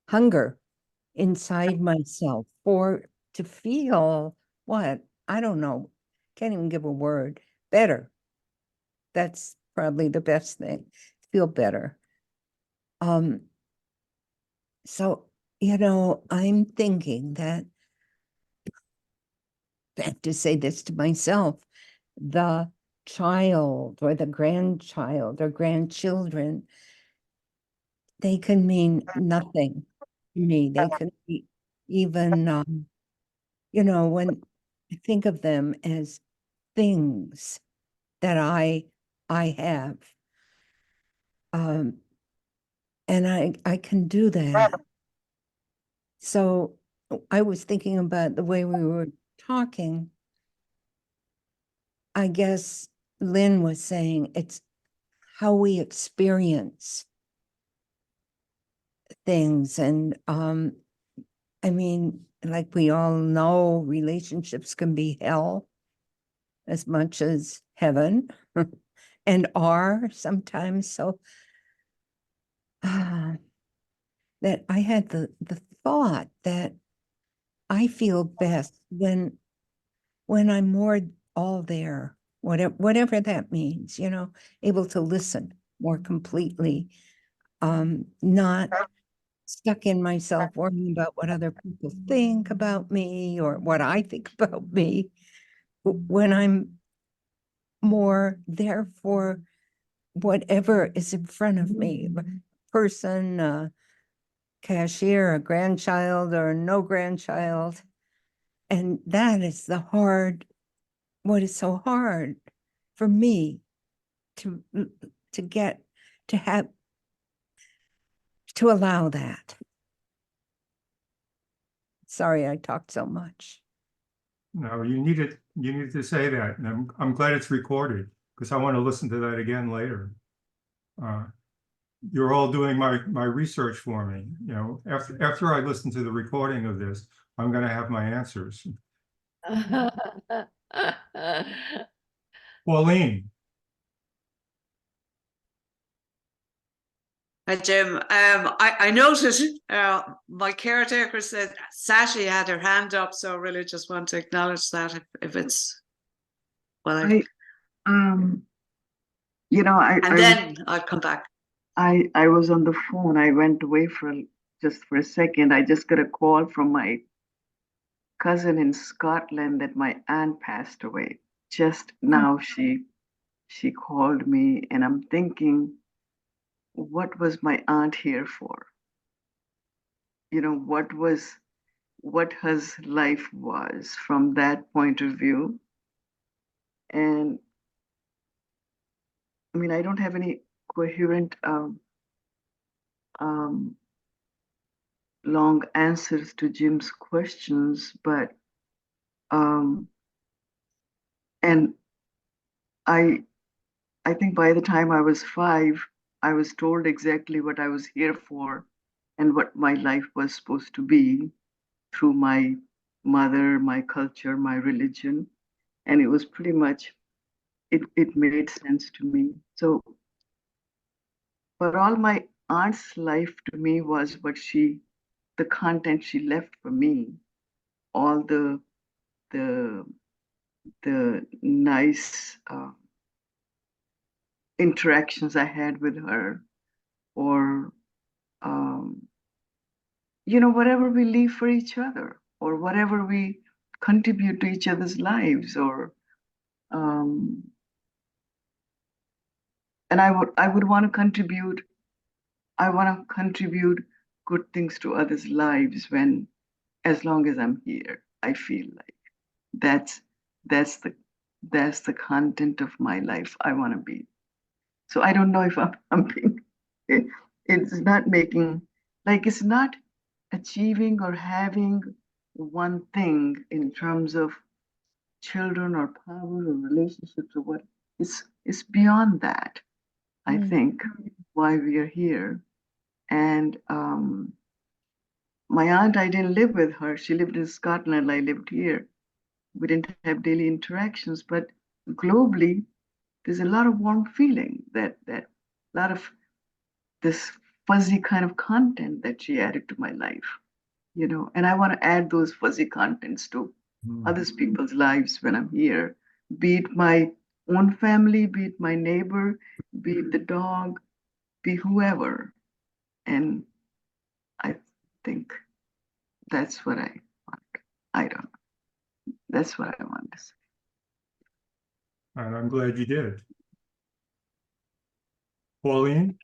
hunger inside myself to feel what, I don't know, can't even give a word, better. That's probably the best thing, feel better. So, you know, I'm thinking that I have to say this to myself, the child or the grandchild or grandchildren, they can mean nothing to me. They can be even, you know, when I think of them as things that I have, and I can do that. So I was thinking about the way we were talking. I guess Lynn was saying it's how we experience things. And I mean, like we all know, relationships can be hell as much as heaven and are sometimes. So that I had the thought that I feel best when I'm more all there, whatever that means, you know, able to listen more completely, not stuck in myself worrying about what other people think about me or what I think about me, when I'm more there for whatever is in front of me, a person, a cashier, a grandchild or no grandchild. And that is what is so hard for me to get, to have, to allow that. Sorry, I talked so much. No, you needed to say that, and I'm glad it's recorded because I want to listen to that again later. You're all doing my research for me. You know, after I listen to the recording of this, I'm going to have my answers. Pauline. Hi, Jim. I noticed my caretaker said Sashi had her hand up, so I really just want to acknowledge that if it's well. You know, Then I'll come back. I was on the phone. I went away just for a second. I just got a call from my cousin in Scotland that my aunt passed away. Just now she called me, and I'm thinking, what was my aunt here for? You know, what his life was from that point of view. And I mean, I don't have any coherent long answers to Jim's questions, but and I think by the time I was 5, I was told exactly what I was here for and what my life was supposed to be through my mother, my culture, my religion. And it was pretty much, it made sense to me. So, but all my aunt's life to me was the content she left for me, all the nice interactions I had with her, or whatever we leave for each other, or whatever we contribute to each other's lives, or and I would want to contribute. I want to contribute good things to others' lives as long as I'm here. I feel like that's the content of my life I want to be. So I don't know if I'm being. It's not making, like, it's not achieving or having one thing in terms of children or power or relationships or what. It's beyond that, I think, why we are here. And my aunt, I didn't live with her. She lived in Scotland. I lived here. We didn't have daily interactions, but globally, there's a lot of warm feeling, that a lot of this fuzzy kind of content that she added to my life, and I want to add those fuzzy contents to other people's lives when I'm here, be it my own family, be it my neighbor, be it the dog, be whoever. And I think that's what I want. I don't know. That's what I want to say. And I'm glad you did. Pauline?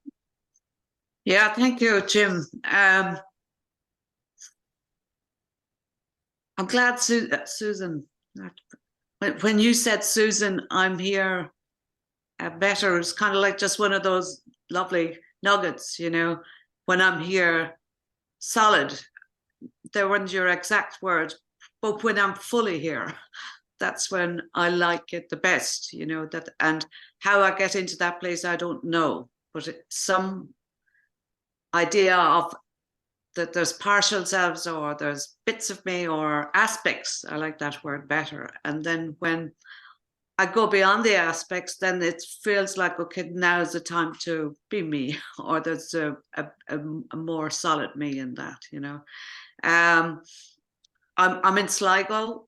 Yeah, thank you, Jim. I'm glad Susan, when you said, Susan, I'm here better, it's kind of like just one of those lovely nuggets, when I'm here solid. They weren't your exact word, but when I'm fully here, that's when I like it the best, that, and how I get into that place, I don't know, but some idea of that there's partial selves, or there's bits of me, or aspects. I like that word better. And then when I go beyond the aspects, then it feels like, okay, now is the time to be me, or there's a more solid me in that, I'm in Sligo.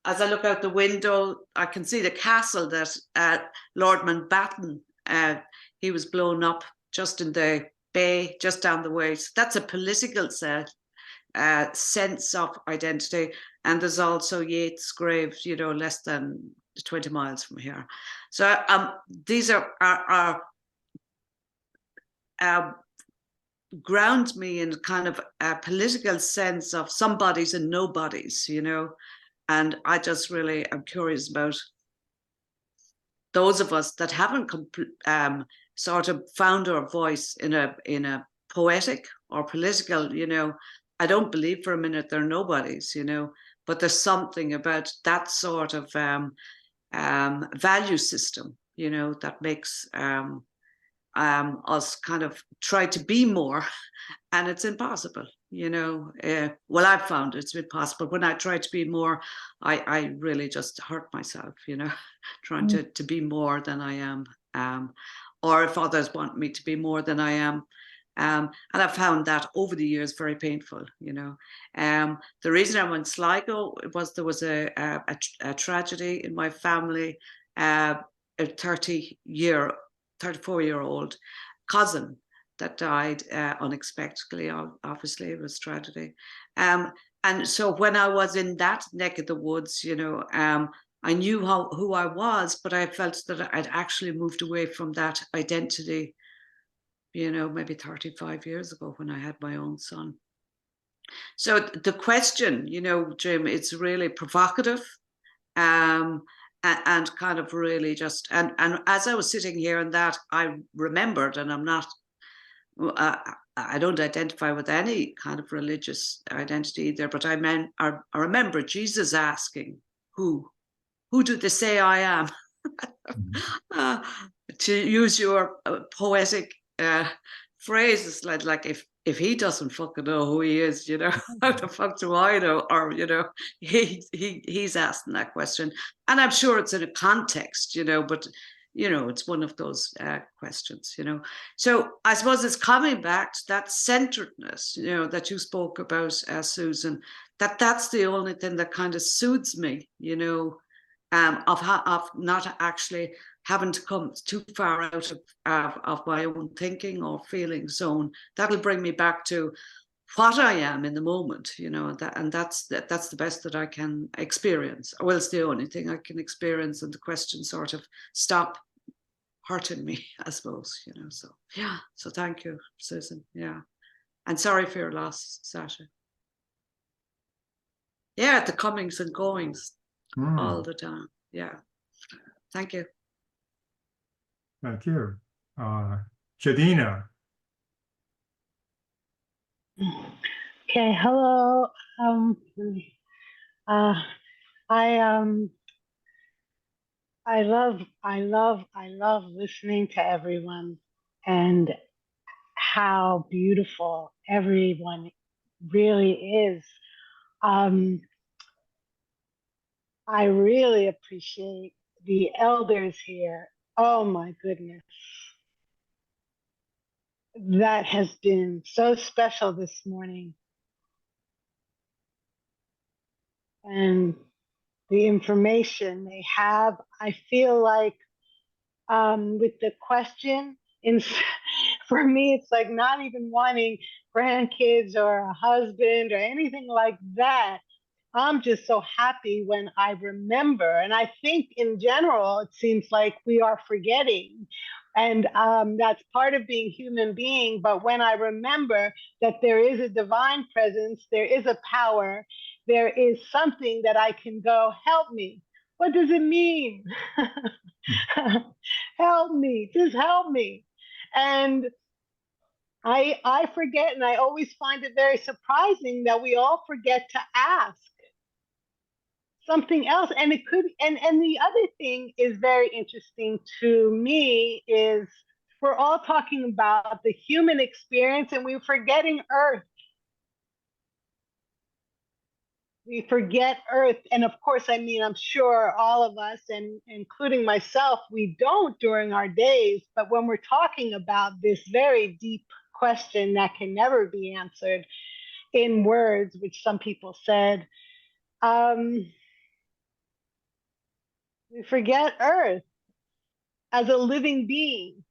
As I look out the window, I can see the castle that Lord Mountbatten, he was blown up just in the bay, just down the way. So that's a political sense of identity. And there's also Yeats' grave, less than 20 miles from here. So these are ground me in kind of a political sense of somebodies and nobodies, and I just really am curious about those of us that haven't sort of found our voice in a poetic or political, I don't believe for a minute they're nobodies, but there's something about that sort of value system, that makes us kind of try to be more, and it's impossible, well, I've found it's impossible. When I try to be more, I really just hurt myself, trying to be more than I am, or if others want me to be more than I am. And I found that over the years very painful, The reason I went Sligo was there was a tragedy in my family, a 34-year-old cousin that died unexpectedly. Obviously, it was tragedy. And so when I was in that neck of the woods, I knew who I was, but I felt that I'd actually moved away from that identity, maybe 35 years ago when I had my own son. So the question, Jim, it's really provocative. and kind of really just, and as I was sitting here and that, I remembered, and I'm not, I don't identify with any kind of religious identity either, but I remember Jesus asking, who do they say I am? To use your poetic phrases, like if he doesn't fucking know who he is, you know, how the fuck do I know? Or, you know, he's asking that question, and I'm sure it's in a context, you know, but you know, it's one of those questions, you know. So I suppose it's coming back to that centeredness, you know, that you spoke about, Susan. That's the only thing that kind of soothes me, you know, of not actually having to come too far out of my own thinking or feeling zone. That'll bring me back to what I am in the moment, you know, and that's the best that I can experience. Well, it's the only thing I can experience, and the questions sort of stop hurting me, I suppose, you know. So yeah, so thank you, Susan. Yeah, and sorry for your loss, Sasha. Yeah, the comings and goings all the time. Yeah, thank you. Thank you. Jadina. Okay, hello. I love listening to everyone and how beautiful everyone really is. I really appreciate the elders here. Oh my goodness. That has been so special this morning. And the information they have, I feel like with the question, for me, it's like not even wanting grandkids or a husband or anything like that. I'm just so happy when I remember. And I think in general, it seems like we are forgetting. And that's part of being human being. But when I remember that there is a divine presence, there is a power, there is something that I can go, help me. What does it mean? Help me, just help me. And I forget, and I always find it very surprising that we all forget to ask something else. And it could, and the other thing is very interesting to me is we're all talking about the human experience and we're forgetting Earth. We forget Earth. And of course, I mean, I'm sure all of us, and including myself, we don't during our days. But when we're talking about this very deep question that can never be answered in words, which some people said, we forget Earth as a living being.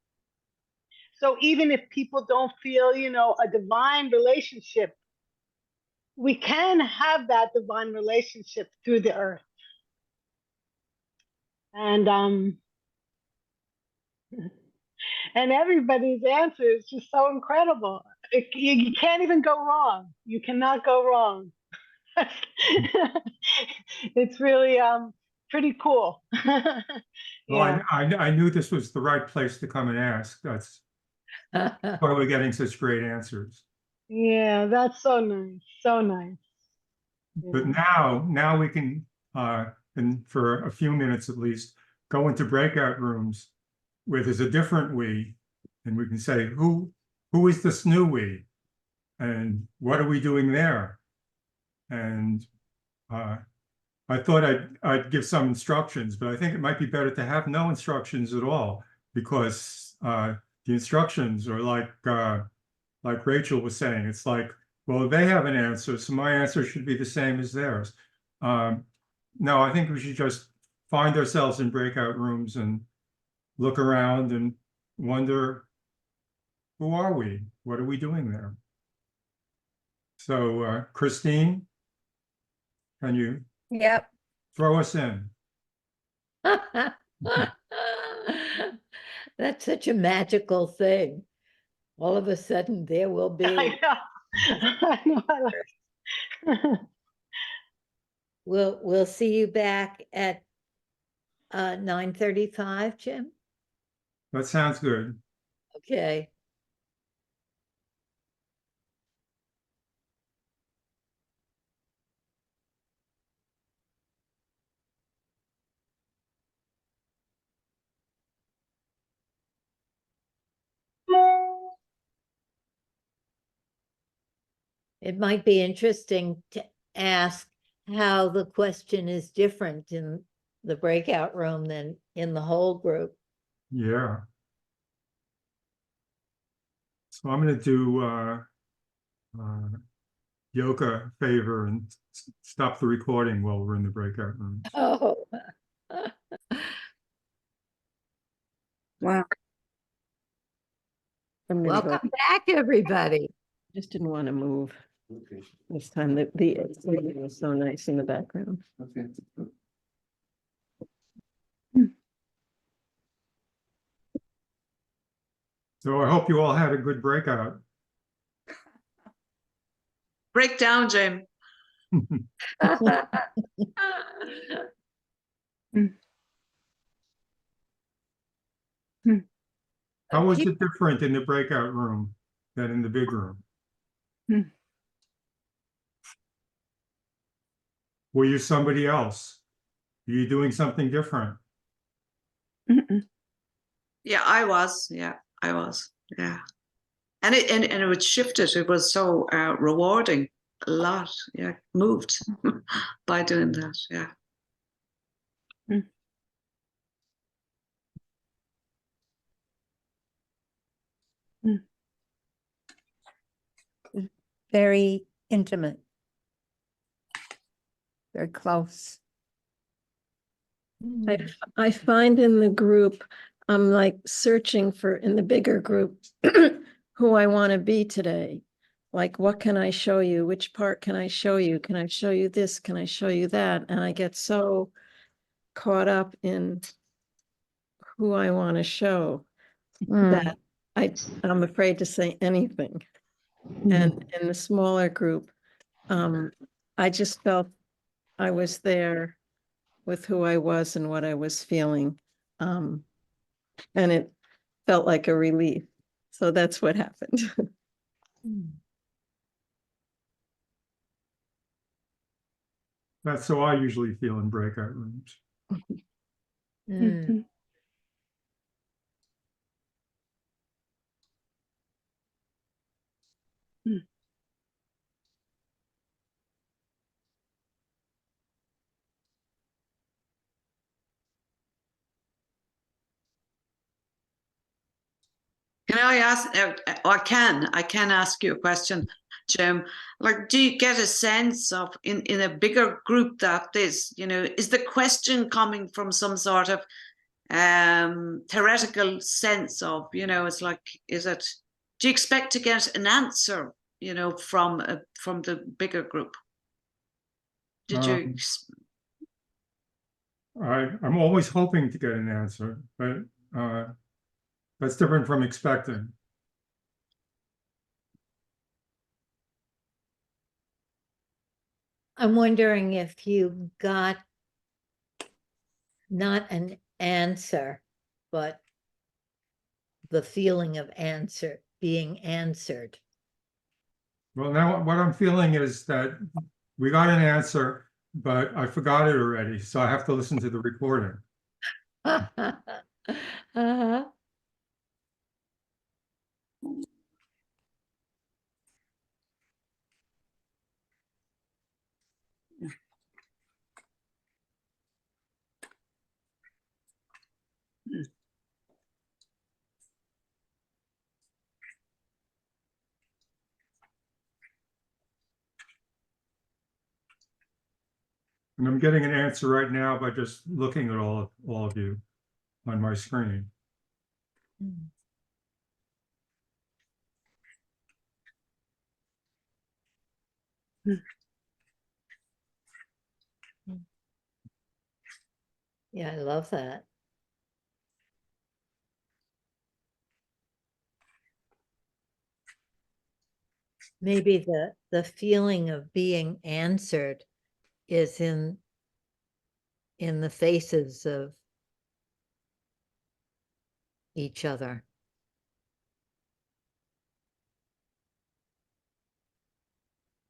So even if people don't feel, you know, a divine relationship, we can have that divine relationship through the earth. And everybody's answer is just so incredible. You can't even go wrong. You cannot go wrong. It's really pretty cool. Well, Yeah. I knew this was the right place to come and ask. That's why we're getting such great answers. Yeah, that's so nice. So nice. But now we can, and for a few minutes at least, go into breakout rooms where there's a different we, and we can say, who is this new we? And what are we doing there? And I thought I'd give some instructions, but I think it might be better to have no instructions at all, because the instructions are like Rachel was saying, it's like, well, they have an answer, so my answer should be the same as theirs. No, I think we should just find ourselves in breakout rooms and look around and wonder, who are we? What are we doing there? So, Christine, can you throw us in? That's such a magical thing. All of a sudden, there will be. I know. We'll see you back at 9:35, Jim? That sounds good. Okay. It might be interesting to ask how the question is different in the breakout room than in the whole group. Yeah. So I'm going to do Yoka a favor and stop the recording while we're in the breakout room. Oh. Wow. I'm gonna go. Welcome back, everybody. Just didn't want to move this time. The activity was so nice in the background. So I hope you all had a good breakout. Break down, Jim. How was it different in the breakout room than in the big room? Were you somebody else? Were you doing something different? Yeah, I was. Yeah, I was. Yeah. And it was shifted. It was so rewarding. A lot. Yeah, moved by doing that. Yeah. Very intimate. Very close. I find in the group, I'm like searching for, in the bigger group, who I want to be today. Like, what can I show you? Which part can I show you? Can I show you this? Can I show you that? And I get so caught up in who I want to show that I'm afraid to say anything. And in the smaller group, I just felt I was there with who I was and what I was feeling. And it felt like a relief. So that's what happened. That's how I usually feel in breakout rooms. Mm. Can I ask? I can ask you a question, Jim. Like, do you get a sense of in a bigger group that this, is the question coming from some sort of theoretical sense of, it's like, do you expect to get an answer, from the bigger group? Did you? I'm always hoping to get an answer, but that's different from expecting. I'm wondering if you got not an answer, but the feeling of being answered. Well, now what I'm feeling is that we got an answer, but I forgot it already, so I have to listen to the recording. Uh-huh. And I'm getting an answer right now by just looking at all of you on my screen. Yeah, I love that. Maybe the feeling of being answered is in the faces of each other.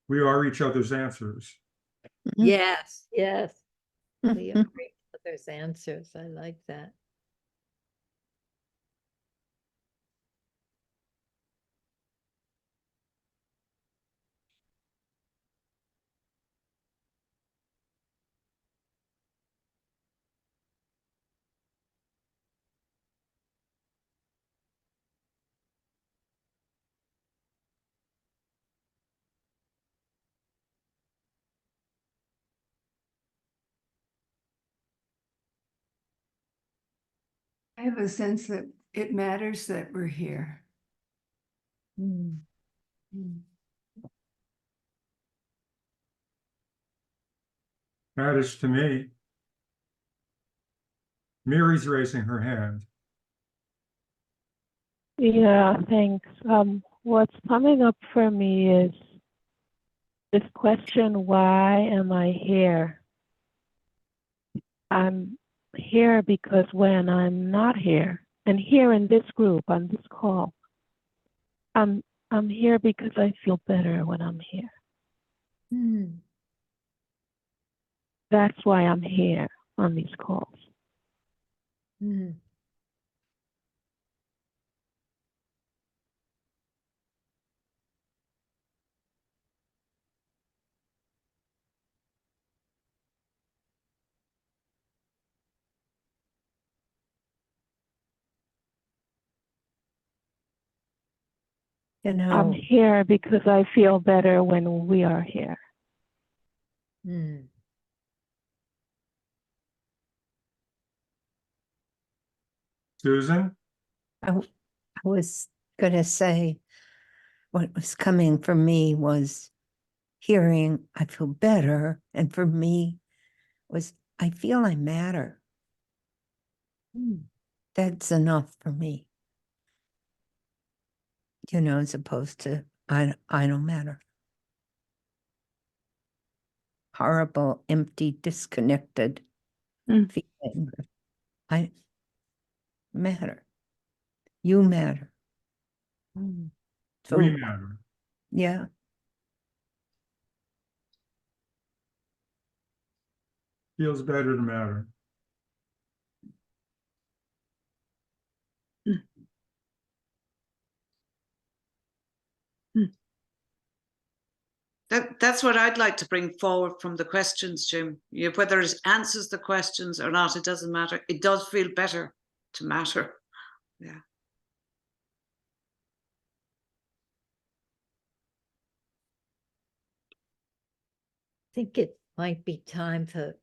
We are each other's answers. Yes, yes. We are each other's answers. I like that. I have a sense that it matters that we're here. Matters to me. Mary's raising her hand. Yeah, thanks. What's coming up for me is this question, why am I here? I'm here because when I'm not here, and here in this group, on this call, I'm here because I feel better when I'm here. That's why I'm here on these calls. You know, I'm here because I feel better when we are here. Susan? I was going to say what was coming for me was hearing I feel better. And for me was I feel I matter. That's enough for me. You know, as opposed to I don't matter. Horrible, empty, disconnected feeling. I matter. You matter. So, We matter. yeah. Feels better to matter. That's what I'd like to bring forward from the questions, Jim. Whether it answers the questions or not, it doesn't matter. It does feel better to matter. Yeah. I think it might be time for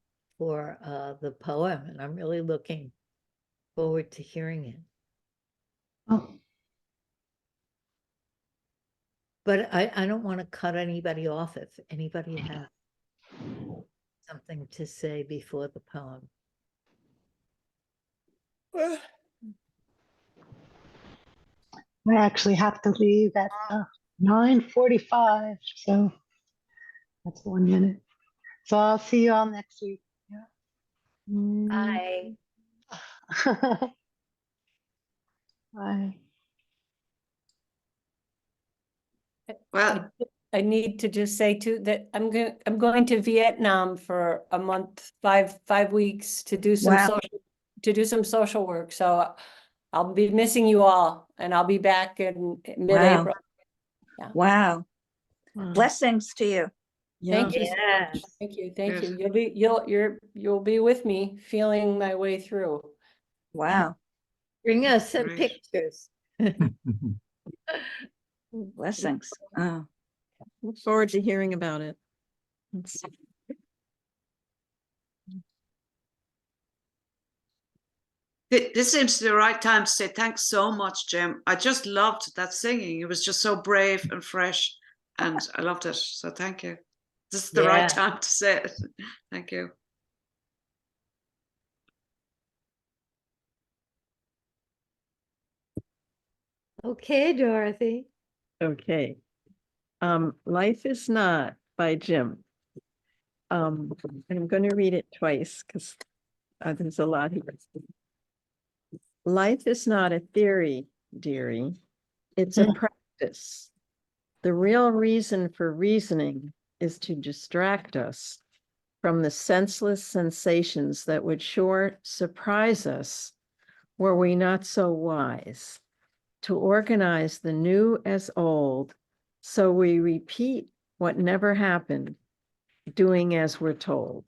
the poem, and I'm really looking forward to hearing it. Oh, But I don't want to cut anybody off if anybody has something to say before the poem. I actually have to leave at 9:45, so that's 1 minute. So I'll see you all next week. Bye. Bye. Well, I need to just say too that I'm going to Vietnam for a month, five weeks to do some Wow. social work. So I'll be missing you all, and I'll be back in mid-April. Yeah. Wow. Blessings to you. Thank you. Yes. Thank you. Thank Yes. you. You'll be with me, feeling my way through. Wow. Bring us some Great. pictures. Blessings. Oh. Look forward to hearing about it. This seems the right time to say thanks so much, Jim. I just loved that singing. It was just so brave and fresh, and I loved it. So thank you. This is the right Yeah. time to say it. Thank you. Okay, Dorothy. Okay. Life is Not by Jim. And I'm going to read it twice because there's a lot here. life is not a theory, dearie. It's a practice. The real reason for reasoning is to distract us from the senseless sensations that would sure surprise us were we not so wise, to organize the new as old, so we repeat what never happened, doing as we're told.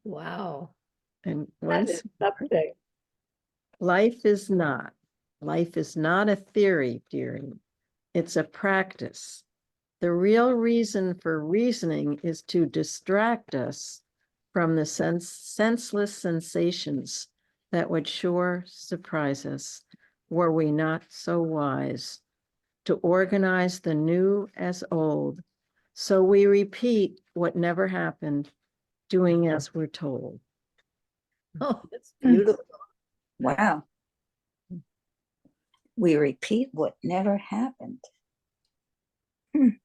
Wow. And That once is something. life is not a theory, dearie. It's a practice. The real reason for reasoning is to distract us from the senseless sensations that would sure surprise us were we not so wise, to organize the new as old, so we repeat what never happened, doing as we're told. Oh, it's beautiful. Wow. We repeat what never happened. Mm.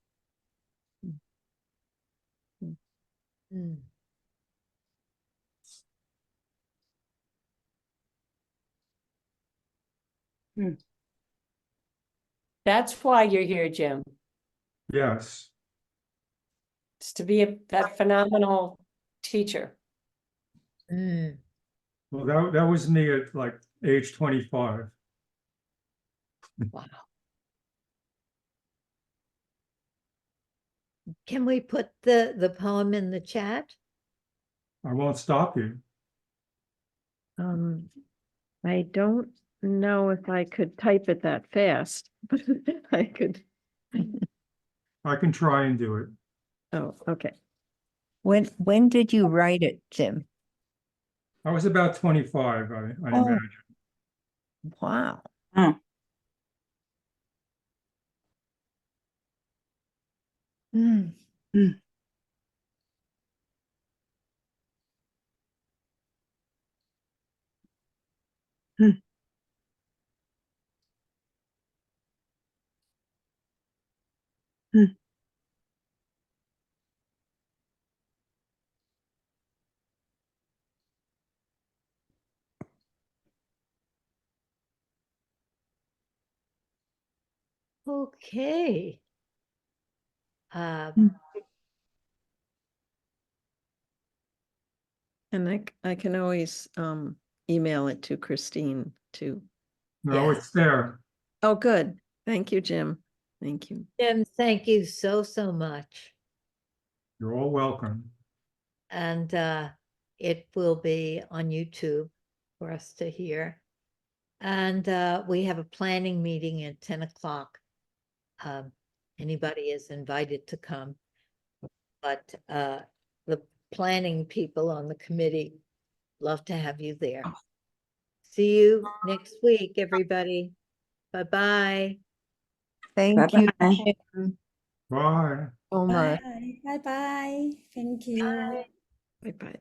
That's why you're here, Jim. Yes. It's to be that phenomenal teacher. Mm. Well, that was me at like age 25. Wow. Can we put the poem in the chat? I won't stop you. I don't know if I could type it that fast, but I could. I can try and do it. Oh, okay. When did you write it, Jim? I was about 25, I Oh. imagine. Wow. Oh. Mm. Okay. Um, And I can always email it to Christine too. No, it's there. Oh, good. Thank you, Jim. Thank you. Jim, thank you so, so much. You're all welcome. And it will be on YouTube for us to hear. And we have a planning meeting at 10 o'clock. Anybody is invited to come. But the planning people on the committee love to have you there. See you next week, everybody. Bye-bye. Thank you, Bye-bye. Jim, Bye. So much. Bye bye. Thank you. Bye-bye.